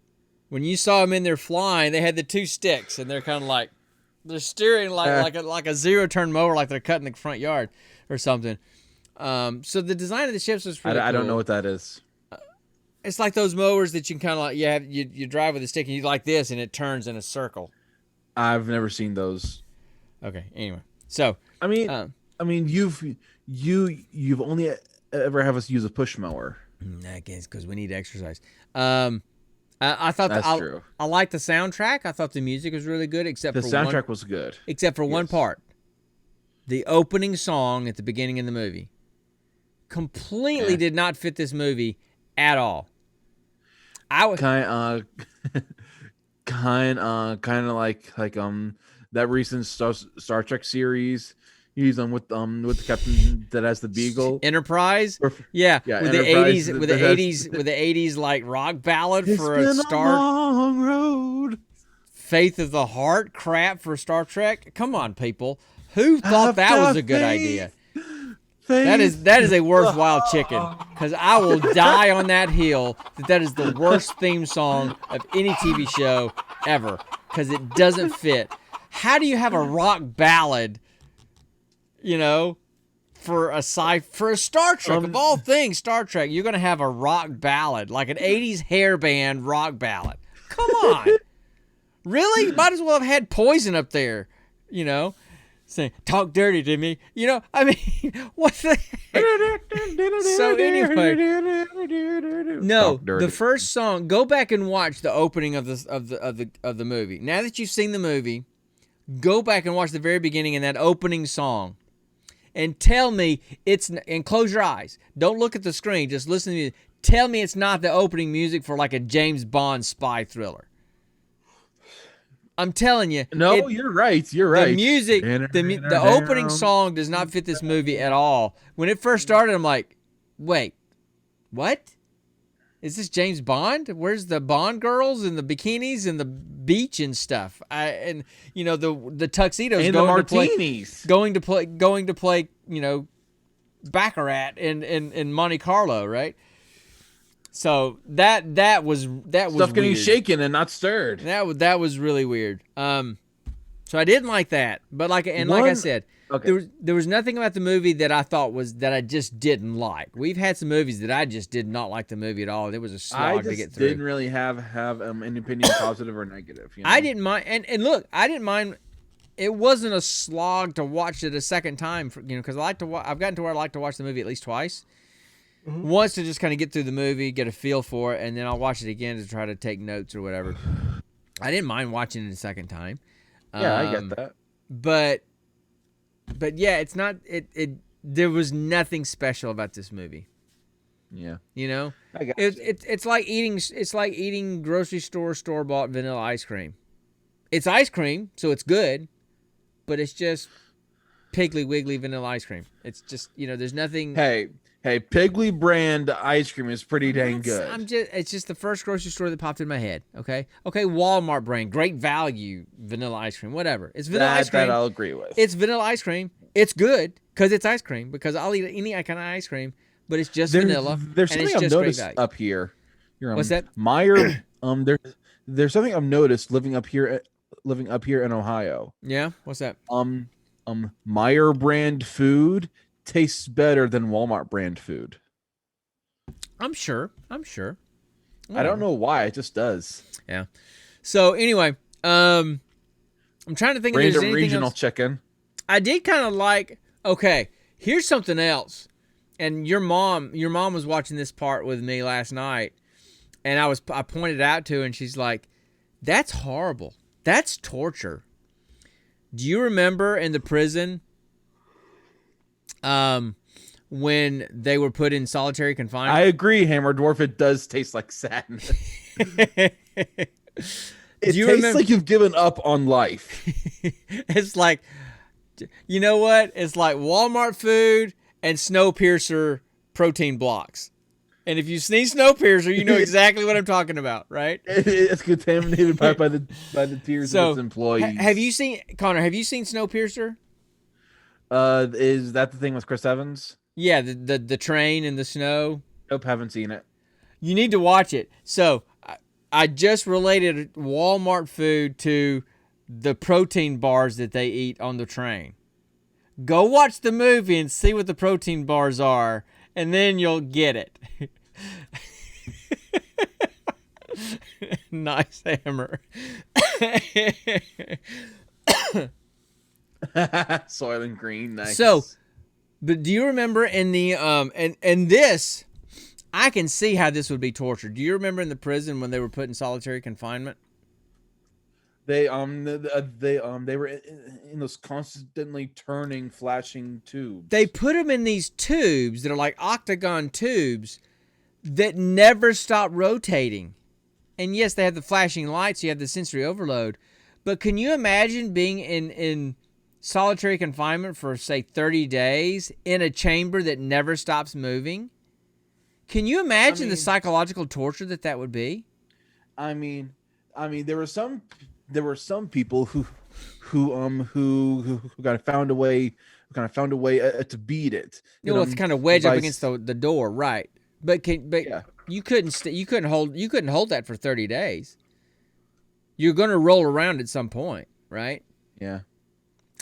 When you saw them in there flying, they had the two sticks and they're kind of like they're steering like a zero-turn mower, like they're cutting the front yard or something. So the design of the ships was pretty cool. I don't know what that is. It's like those mowers that you kind of like. You drive with a stick and you like this and it turns in a circle. I've never seen those. Okay. Anyway, so I mean, you've only ever have us use a push mower. I guess because we need exercise. I thought That's true. I liked the soundtrack. I thought the music was really good, The except for soundtrack was good. one part. The opening song at the beginning of the movie completely did not fit this movie at all. Kind of like that recent Star Trek series. He's with the captain that has the beagle. Enterprise, Or- yeah, yeah, with the Enterprise '80s, with that the has- '80s, with the '80s like rock ballad It's for been a Star long road. Faith of the Heart crap for Star Trek. Come on, people, who thought that was a good idea? That is a worthwhile chicken, because I will die on that hill that is the worst theme song of any TV show ever, because it doesn't fit. How do you have a rock ballad, for a Star Trek, of all things, Star Trek, you're going to have a rock ballad, like an 80s hair band rock ballad. Come on. Really? Might as well have had Poison up there, saying, talk dirty to me. I mean, what the heck? So anyway, no, Talk dirty. the first song. Go back and watch the opening of the movie. Now that you've seen the movie, go back and watch the very beginning and that opening song, and tell me and close your eyes. Don't look at the screen. Just listen to me. Tell me it's not the opening music for like a James Bond spy thriller. I'm telling you. No, you're right. You're right. The music, the opening song does not fit this movie at all. When it first started, I'm like, wait, what? Is this James Bond? Where's the Bond girls and the bikinis and the beach and stuff? The tuxedos and the martinis. going to play, Baccarat in Monte Carlo, right? So that was Stuff getting weird. shaken and not stirred. That was really weird. So I didn't like that, but like I said, Okay. there was nothing about the movie that I thought that I just didn't like. We've had some movies that I just did not like the movie at all. It was a I slog to just get through. didn't really have an opinion, positive or negative. I didn't mind, and look, I didn't mind. It wasn't a slog to watch it a second time, because I like to. I've gotten to where I like to watch the movie at least twice. Mm-hmm. Once to just kind of get through the movie, get a feel for it, and then I'll watch it again to try to take notes or whatever. I didn't mind watching it a second time. Yeah, I get that. But yeah, it's not. There was nothing special about this movie. Yeah. I got It's like eating grocery store bought vanilla ice cream. It's ice cream, so it's good, but it's just Piggly Wiggly vanilla ice cream. It's just there's nothing. Hey, Piggly brand ice cream is pretty dang good. It's just the first grocery store that popped in my head. Okay, Walmart brand, Great Value vanilla ice cream, whatever. It's vanilla ice cream. That I'll agree with. It's vanilla ice cream. It's good because it's ice cream. Because I'll eat any kind of ice cream, but it's just vanilla. There's and it's something I've just great noticed value. up here. What's that? Meyer. There's something I've noticed living up here in Ohio. Yeah. What's that? Meyer brand food tastes better than Walmart brand food. I'm sure. I don't know why, it just does. Yeah. So anyway, I'm trying to think if there's Random anything regional else. chicken. I did kind of like. Okay, here's something else. And your mom was watching this part with me last night, and I pointed out to her, and she's like, "That's horrible. That's torture." Do you remember in the prison, when they were put in solitary I confinement? agree, Hammer Dwarf. It does taste like sadness. It you tastes remember- like you've given up on life. It's like, you know what? It's like Walmart food and Snowpiercer protein blocks. And if you've seen Snowpiercer, you know exactly what I'm talking about, right? It's contaminated by the tears of its employees. Have you seen, Connor, have you seen Snowpiercer? Is that the thing with Chris Evans? Yeah, the train in the snow. Nope, haven't seen it. You need to watch it. So I just related Walmart food to the protein bars that they eat on the train. Go watch the movie and see what the protein bars are, and then you'll get it. Nice, Hammer. Soylent Green, nice. So, but do you remember in the and this, I can see how this would be torture. Do you remember in the prison when they were put in solitary confinement? they were in those constantly turning, flashing tubes. They put them in these tubes that are like octagon tubes that never stop rotating. And yes, they have the flashing lights, you have the sensory overload. But can you imagine being in solitary confinement for, say, 30 days in a chamber that never stops moving? Can you imagine the psychological torture that would be? I mean, there were some people who kind of found a way to beat it. You know, it's kind of wedged up by- against the door, right? But Yeah. you couldn't hold that for 30 days. You're going to roll around at some point, right? Yeah.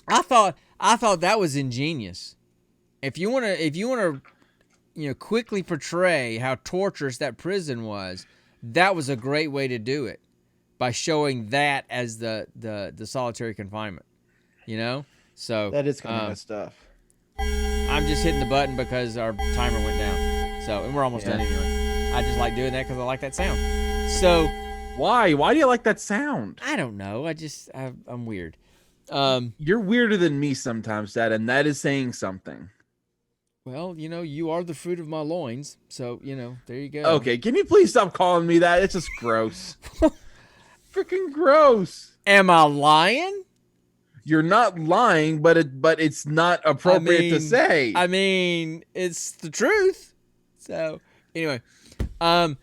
I thought that was ingenious. If you want to quickly portray how torturous that prison was, that was a great way to do it, by showing that as the solitary confinement. So That is kind of messed up. I'm just hitting the button because our timer went down. So, and we're almost done anyway. I just like doing that because I like that sound. So, Why? Why do you like that sound? I don't know. I'm weird. You're weirder than me sometimes, Dad, and that is saying something. Well, you are the fruit of my loins. So, there you go. Okay, can you please stop calling me that? It's just gross. Freaking gross. Am I lying? You're not lying, but it's not appropriate to say. I mean, it's the truth. So, anyway, And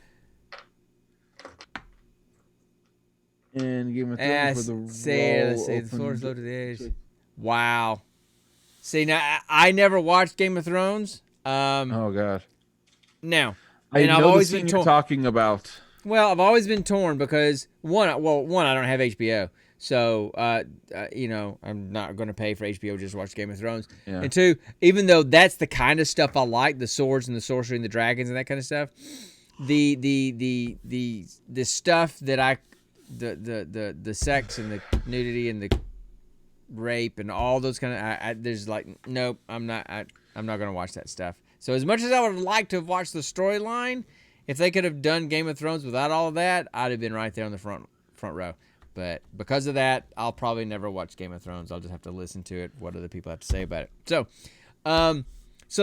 Game of Thrones for the let's see, the floor is low to the edge. Wow. See, now I never watched Game of Thrones. Oh God. Now, I and know I've the always scene been you're torn. talking about. Well, I've always been torn because one, I don't have HBO, so I'm not going to pay for HBO just to watch Game of Thrones. Yeah. And two, even though that's the kind of stuff I like, the swords and the sorcery and the dragons and that kind of stuff, the stuff that the sex and the nudity and the rape and all those kind of there's like, nope, I'm not going to watch that stuff. So as much as I would like to have watched the storyline, if they could have done Game of Thrones without all of that, I'd have been right there on the front row. But because of that, I'll probably never watch Game of Thrones. I'll just have to listen to it, what other people have to say about it. So,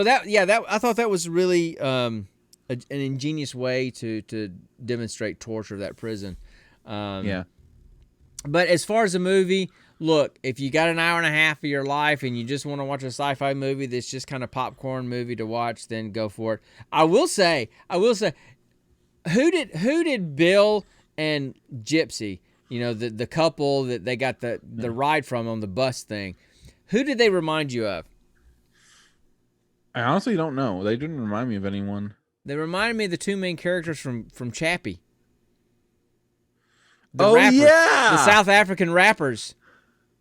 that I thought that was really an ingenious way to demonstrate torture of that prison. Yeah. But as far as a movie, look, if you got an hour and a half of your life and you just want to watch a sci-fi movie that's just kind of popcorn movie to watch, then go for it. I will say, who did Bill and Gypsy, the couple that they got the ride from on the bus thing, who did they remind you of? I honestly don't know. They didn't remind me of anyone. They reminded me of the two main characters from Chappie. Yeah, the South African rappers.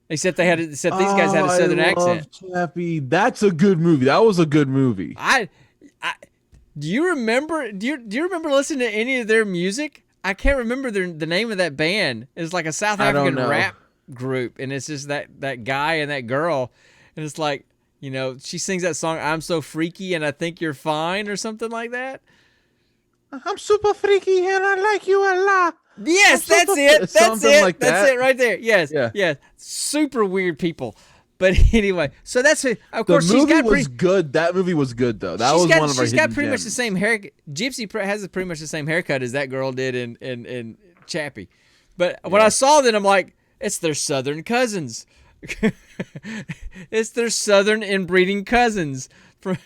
Except these guys had a southern accent. Chappie. That's a good movie. That was a good movie. I do you remember listening to any of their music? I can't remember the name of that band. It's like a South African rap group, and it's just that guy and that girl, and it's like, you know, she sings that song "I'm So Freaky and I Think You're Fine" or something like that. I'm super freaky and I like you a lot. Yes, that's it. That's Something it. like That's that. it right there. Yes. Yeah. Yes. Super weird people. But anyway, so that's it. Of course, The she's movie got was good. That movie was good though. That was one of our she's got hidden pretty much the gems. same hair. Gypsy has pretty much the same haircut as that girl did in Chappie. But when I saw that, I'm like, it's their southern cousins. It's their southern inbreeding cousins. Of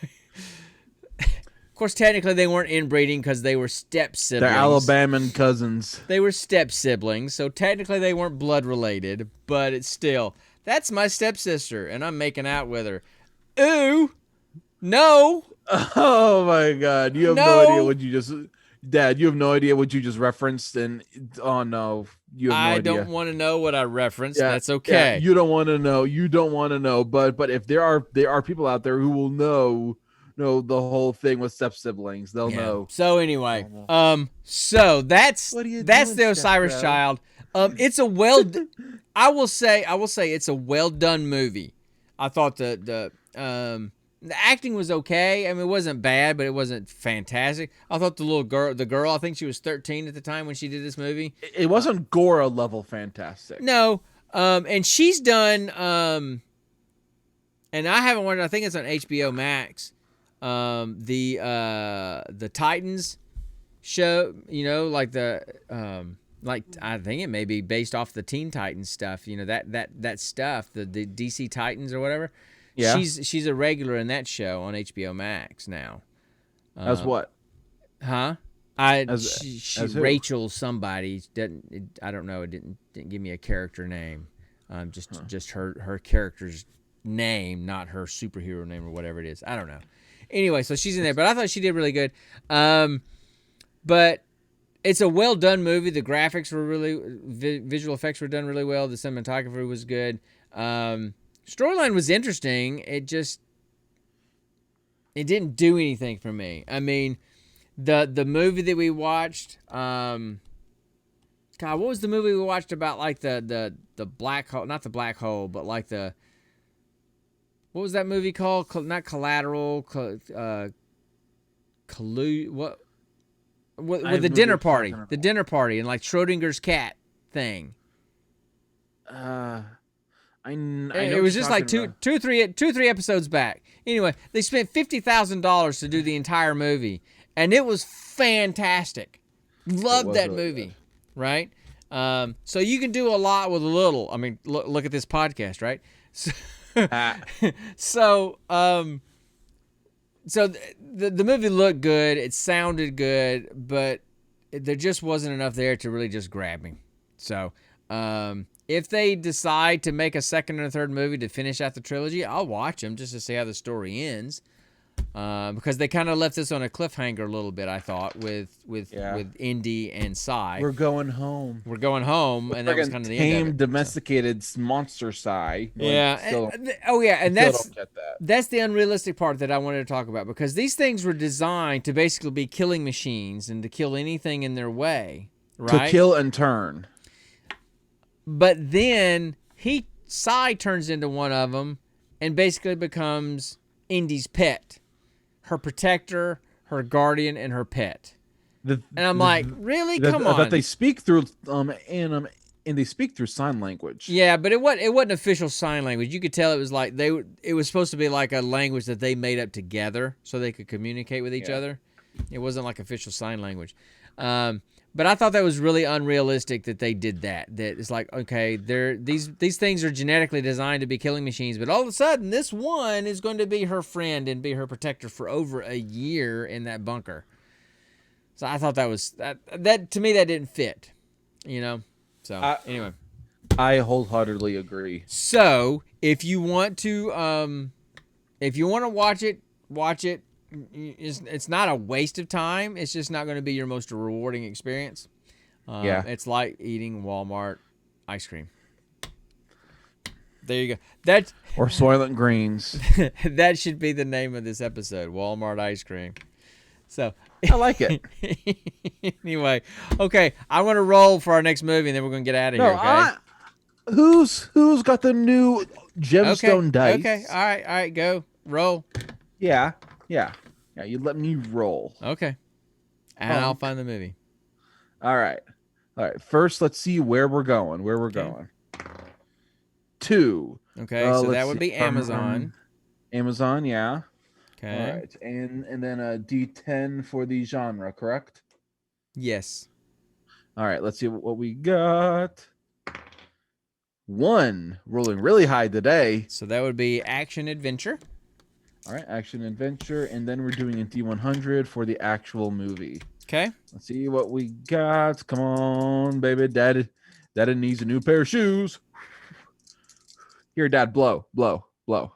course, technically they weren't inbreeding because they were step siblings. They're Alabaman cousins. They were step siblings, so technically they weren't blood related, but it's still, that's my stepsister, and I'm making out with her. Ooh, no. Oh my God! You have no idea what you just, Dad. You have no idea what you just referenced, and oh no, you have no idea. I don't want to know what I referenced. Yeah, That's okay. Yeah, you don't want to know. You don't want to know. But if there are people out there who will know the whole thing with step siblings, they'll know. So anyway, so that's What are you that's doing, the Osiris stepbro? Child. It's a I will say it's a well done movie. I thought the acting was okay. I mean, it wasn't bad, but it wasn't fantastic. I thought the girl, I think she was 13 at the time when she did this movie. It wasn't Gora level fantastic. No, and she's done, and I haven't watched. I think it's on HBO Max. The Titans show, you know, like like I think it may be based off the Teen Titans stuff. You know, that stuff, the DC Titans or whatever. Yeah. She's a regular in that show on HBO Max now. As what? Huh? As who? Rachel somebody I don't know. It didn't give me a character name. Just her character's name, not her superhero name or whatever it is. I don't know. Anyway, so she's in there, but I thought she did really good. But it's a well done movie. The graphics were really visual effects were done really well. The cinematography was good. Storyline was interesting. It didn't do anything for me. I mean, the movie that we watched, God, what was the movie we watched about like the black hole, not the black hole, but like what was that movie called? Not Collateral, with the dinner party, and like Schrodinger's cat thing. It was just like two, three episodes back. Anyway, they spent $50,000 to do the entire movie, and it was fantastic. Loved that movie, right? So you can do a lot with a little. I mean, look at this podcast, right? So, so the movie looked good. It sounded good, but there just wasn't enough there to really just grab me. So, if they decide to make a second and a third movie to finish out the trilogy, I'll watch them just to see how the story ends. Because they kind of left us on a cliffhanger a little bit, I thought, with Indy and Psy. We're going home. And that was kind of the end of it. Domesticated monster Psy. Yeah. And that's the unrealistic part that I wanted to talk about, because these things were designed to basically be killing machines and to kill anything in their way, right? To kill and turn. But then Psy turns into one of them and basically becomes Indy's pet, her protector, her guardian, and her pet. And I'm like, really? Come on. That they speak through and they speak through sign language. Yeah, but it wasn't official sign language. You could tell it was like it was supposed to be like a language that they made up together so they could communicate with each other. It wasn't like official sign language. But I thought that was really unrealistic that they did that. That it's like, okay, these things are genetically designed to be killing machines, but all of a sudden this one is going to be her friend and be her protector for over a year in that bunker. So I thought that to me that didn't fit, you know. So anyway, I wholeheartedly agree. So if you want to watch it watch it. It's not a waste of time. It's just not going to be your most rewarding experience. Yeah. It's like eating Walmart ice cream. There you go. That Or Soylent Greens. that should be the name of this episode, Walmart ice cream. So I like it. anyway, okay, I want to roll for our next movie, and then we're gonna get out of here. Okay. Who's got the new gemstone dice? Okay. All right. Go roll. Yeah. You let me roll. Okay. And I'll find the movie. All right. First, let's see where we're going. Going. 2. Okay. So let's that would see. be Amazon. Amazon, yeah. Okay. All right. And then a D10 for the genre, correct? Yes. All right. Let's see what we got. 1, rolling really high today. So that would be action adventure. All right, action adventure, and then we're doing a D100 for the actual movie. Okay. Let's see what we got. Come on, baby, Daddy needs a new pair of shoes. Here, Dad, blow. No,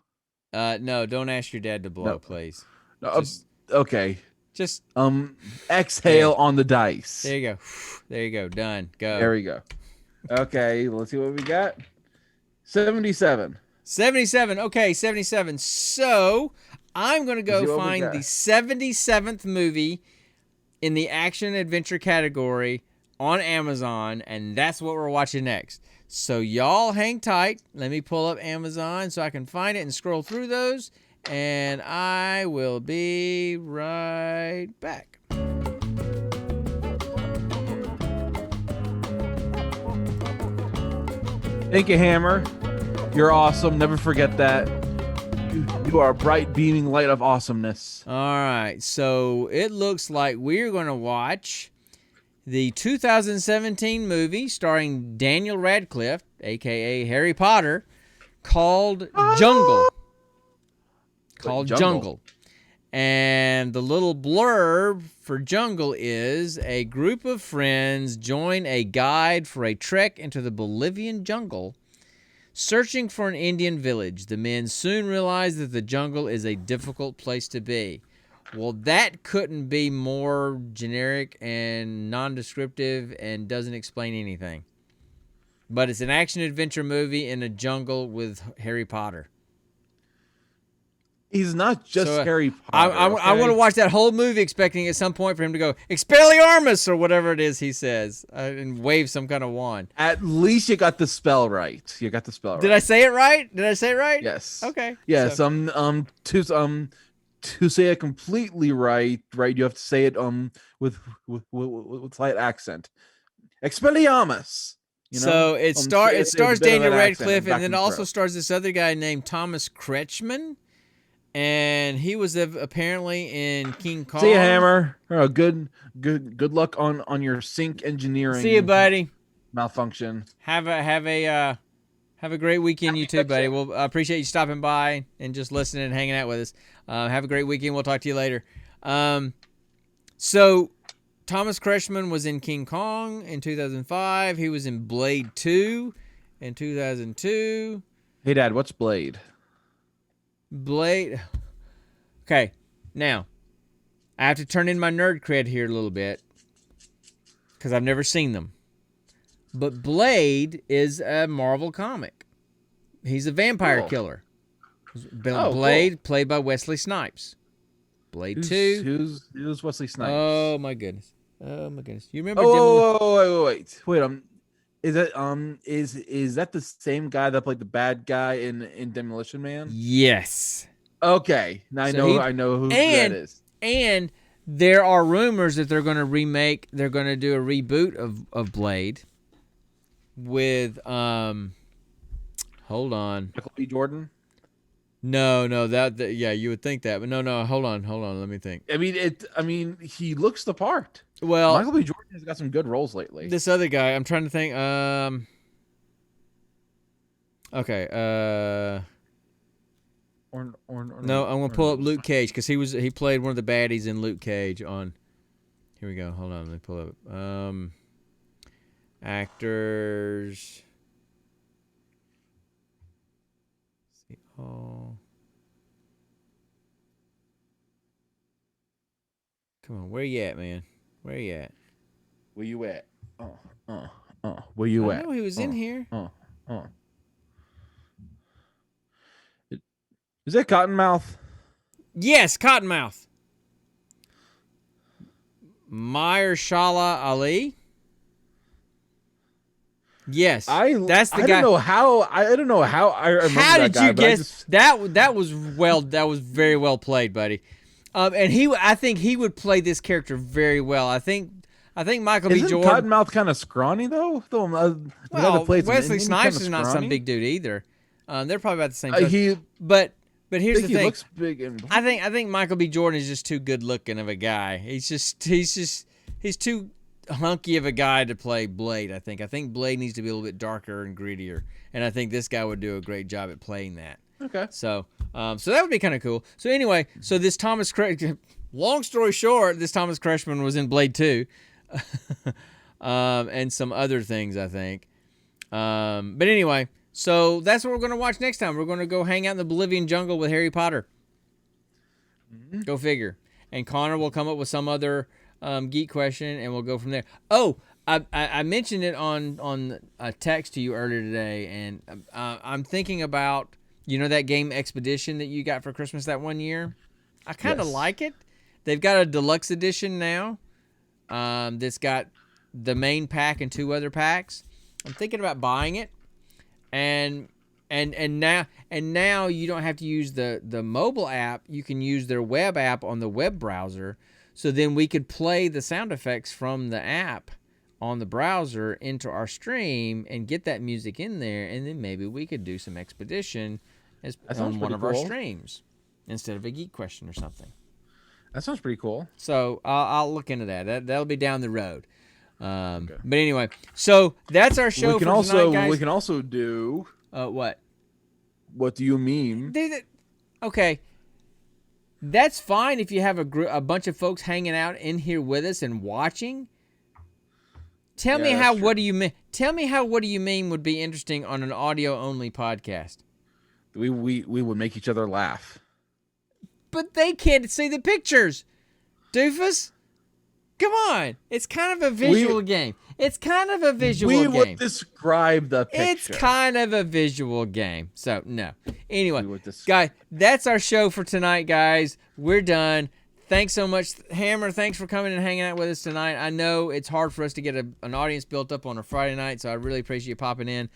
don't ask your dad to blow, No. please. No, Just- okay. Just Exhale on the dice. there you go. There you go. Done. Go. There we go. Okay, let's see what we got. 77. 77. Okay, 77. So I'm going to Let's see go what we find got. the 77th movie in the action adventure category on Amazon, and that's what we're watching next. So y'all hang tight. Let me pull up Amazon so I can find it and scroll through those, and I will be right back. Thank you, Hammer. You're awesome. Never forget that. You are a bright, beaming light of awesomeness. All right, so it looks like we're going to watch the 2017 movie starring Daniel Radcliffe, a.k.a. Harry Potter, called Jungle. Called Jungle. And the little blurb for Jungle is a group of friends join a guide for a trek into the Bolivian jungle. Searching for an Indian village, the men soon realize that the jungle is a difficult place to be. Well, that couldn't be more generic and non-descriptive and doesn't explain anything. But it's an action-adventure movie in a jungle with Harry Potter. He's not just So, Harry Potter. I want to watch that whole movie expecting at some point for him to go, Expelliarmus, or whatever it is he says, and wave some kind of wand. At least you got the spell right. Did I say it right? Yes. Okay. Yes. So- To say it completely right, you have to say it with slight accent. Expelliarmus. You know? So it Say stars with a bit of Daniel an accent Radcliffe, back and then and also forth. stars this other guy named Thomas Kretschmann, and he was apparently in King Kong. See you, Hammer. Oh, good luck on your sync engineering. See you, buddy. Malfunction. Have a great weekend, you too, buddy. Well, I appreciate you stopping by and just listening and hanging out with us. Have a great weekend. We'll talk to you later. So Thomas Kretschmann was in King Kong in 2005. He was in Blade 2 in 2002. Hey, Dad, what's Blade? Blade. Okay, now I have to turn in my nerd cred here a little bit because I've never seen them. But Blade is a Marvel comic. He's a vampire Cool. killer. Oh, Blade, played by Wesley Snipes. Blade 2. Who's Wesley Snipes? Oh my goodness. You remember? Wait. Is that the same guy that played the bad guy in Demolition Man? Yes. Okay, now I know who that is. And there are rumors that they're going to remake. They're going to do a reboot of Blade with Hold on. Michael B. Jordan. No, that yeah, you would think that, but no. Hold on. Let me think. I mean, he looks the part. Well, Michael B. Jordan has got some good roles lately. this other guy, I'm trying to think. Okay. No, I'm gonna pull up Luke Cage because he played one of the baddies in Luke Cage on. Here we go. Hold on, let me pull up. Actors. See all. Come on, where you at, man? Where you at? Where you at? Where you I at? know he was in here. Is that Cottonmouth? Yes, Cottonmouth. Mahershala Ali. Yes, that's the guy. I don't know how. I don't know how. I remember How that did guy, you but I guess just- that? That was very well played, buddy. And I think he would play this character very well. I think Michael B. Isn't Jordan. Cottonmouth kind of scrawny though? Well, Wesley Snipes is not some big dude either. They're probably about the same size. But here's the He thing. looks big and. I think Michael B. Jordan is just too good looking of a guy. He's too hunky of a guy to play Blade. I think Blade needs to be a little bit darker and grittier, and I think this guy would do a great job at playing that. Okay. So that would be kind of cool. So anyway, this Thomas long story short, this Thomas Kretschmann was in Blade 2, and some other things, I think. But anyway, so that's what we're going to watch next time. We're going to go hang out in the Bolivian jungle with Harry Potter. Mm-hmm. Go figure. And Connor will come up with some other geek question, and we'll go from there. Oh, I mentioned it on a text to you earlier today, and I'm thinking about, that game Expedition that you got for Christmas that one year? I kind of like it. They've got a deluxe edition now that's got the main pack and 2 other packs. I'm thinking about buying it. And now you don't have to use the mobile app. You can use their web app on the web browser. So then we could play the sound effects from the app on the browser into our stream and get that music in there, and then maybe we could do some Expedition on one of our streams instead of a geek question or something. That sounds pretty cool. So I'll look into that. That'll be down the road. But anyway, so that's our show for tonight, guys. We can also do. What? What do you mean? Okay. That's fine if you have a bunch of folks hanging out in here with us and watching. Tell me how what do you mean? Tell me how what do you mean would be interesting on an audio only podcast. We would make each other laugh. But they can't see the pictures. Doofus. Come on. It's kind of a visual game. It's kind of a visual game. We would describe the picture. It's kind of a visual game. So, no. Anyway, guys, that's our show for tonight, guys. We're done. Thanks so much. Hammer, thanks for coming and hanging out with us tonight. I know it's hard for us to get an audience built up on a Friday night, so I really appreciate you popping in.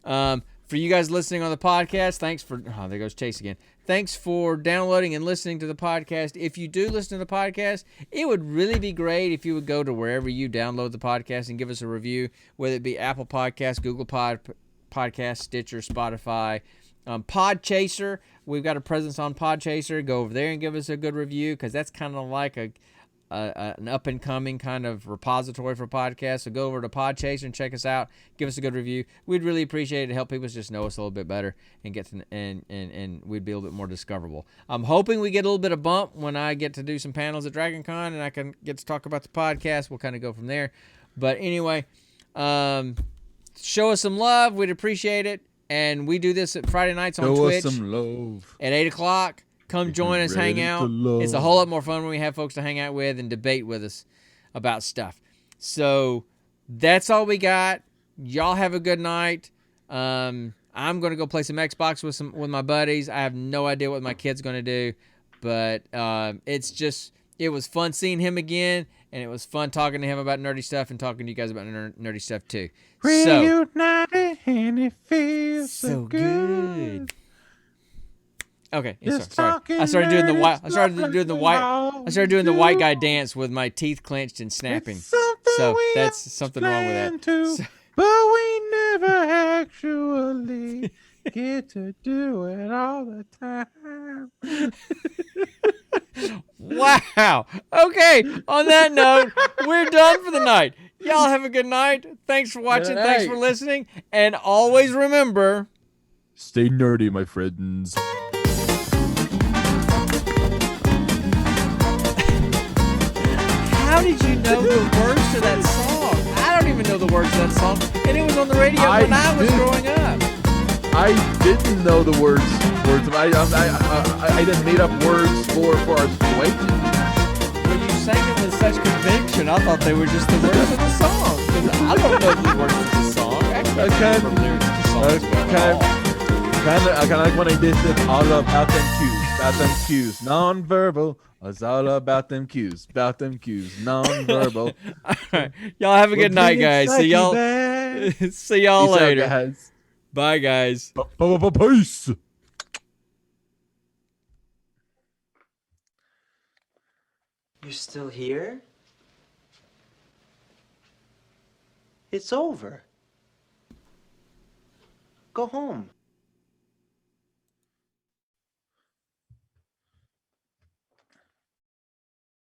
For you guys listening on the podcast, thanks for... Oh, there goes Chase again. Thanks for downloading and listening to the podcast. If you do listen to the podcast, it would really be great if you would go to wherever you download the podcast and give us a review, whether it be Apple Podcasts, Google Podcasts, Stitcher, Spotify, Podchaser. We've got a presence on Podchaser. Go over there and give us a good review, because that's kind of like an up-and-coming kind of repository for podcasts. So go over to Podchaser and check us out. Give us a good review. We'd really appreciate it to help people just know us a little bit better and get to, and we'd be a little bit more discoverable. I'm hoping we get a little bit of bump when I get to do some panels at DragonCon and I can get to talk about the podcast. We'll kind of go from there. But anyway, show us some love. We'd appreciate it. And we do this at Friday nights on Twitch. Show us some love. At 8 o'clock. Come join us, hang out. It's a whole lot more fun when we have folks to hang out with and debate with us about stuff. So that's all we got. Y'all have a good night. I'm going to go play some Xbox with my buddies. I have no idea what my kid's going to do, but it was fun seeing him again, and it was fun talking to him about nerdy stuff and talking to you guys about nerdy stuff too. Reunited, and it feels so good. Okay, sorry. I started doing the white guy dance with my teeth clenched and snapping. So that's something wrong with that. But we never actually get to do it all the time. Wow. Okay, on that note, we're done for the night. Y'all have a good night. Thanks for watching. Thanks for listening. And always remember... Stay nerdy, my friends. How did you know the words to that song? I don't even know the words to that song, and it was on the radio when I was growing up. I didn't know the words. I didn't made up words for our situation. Well, you sang such conviction. I thought they were just the words of the song. 'Cause I don't know the words of the song. Actually, I can't remember the lyrics of the song as well at all. Kind of like when I did this, all about them cues, non-verbal. It's all about them cues, non-verbal. All right. Y'all have a good night, guys. See y'all. See y'all later. Guys. Bye, guys. Peace. You're still here? It's over. Go home.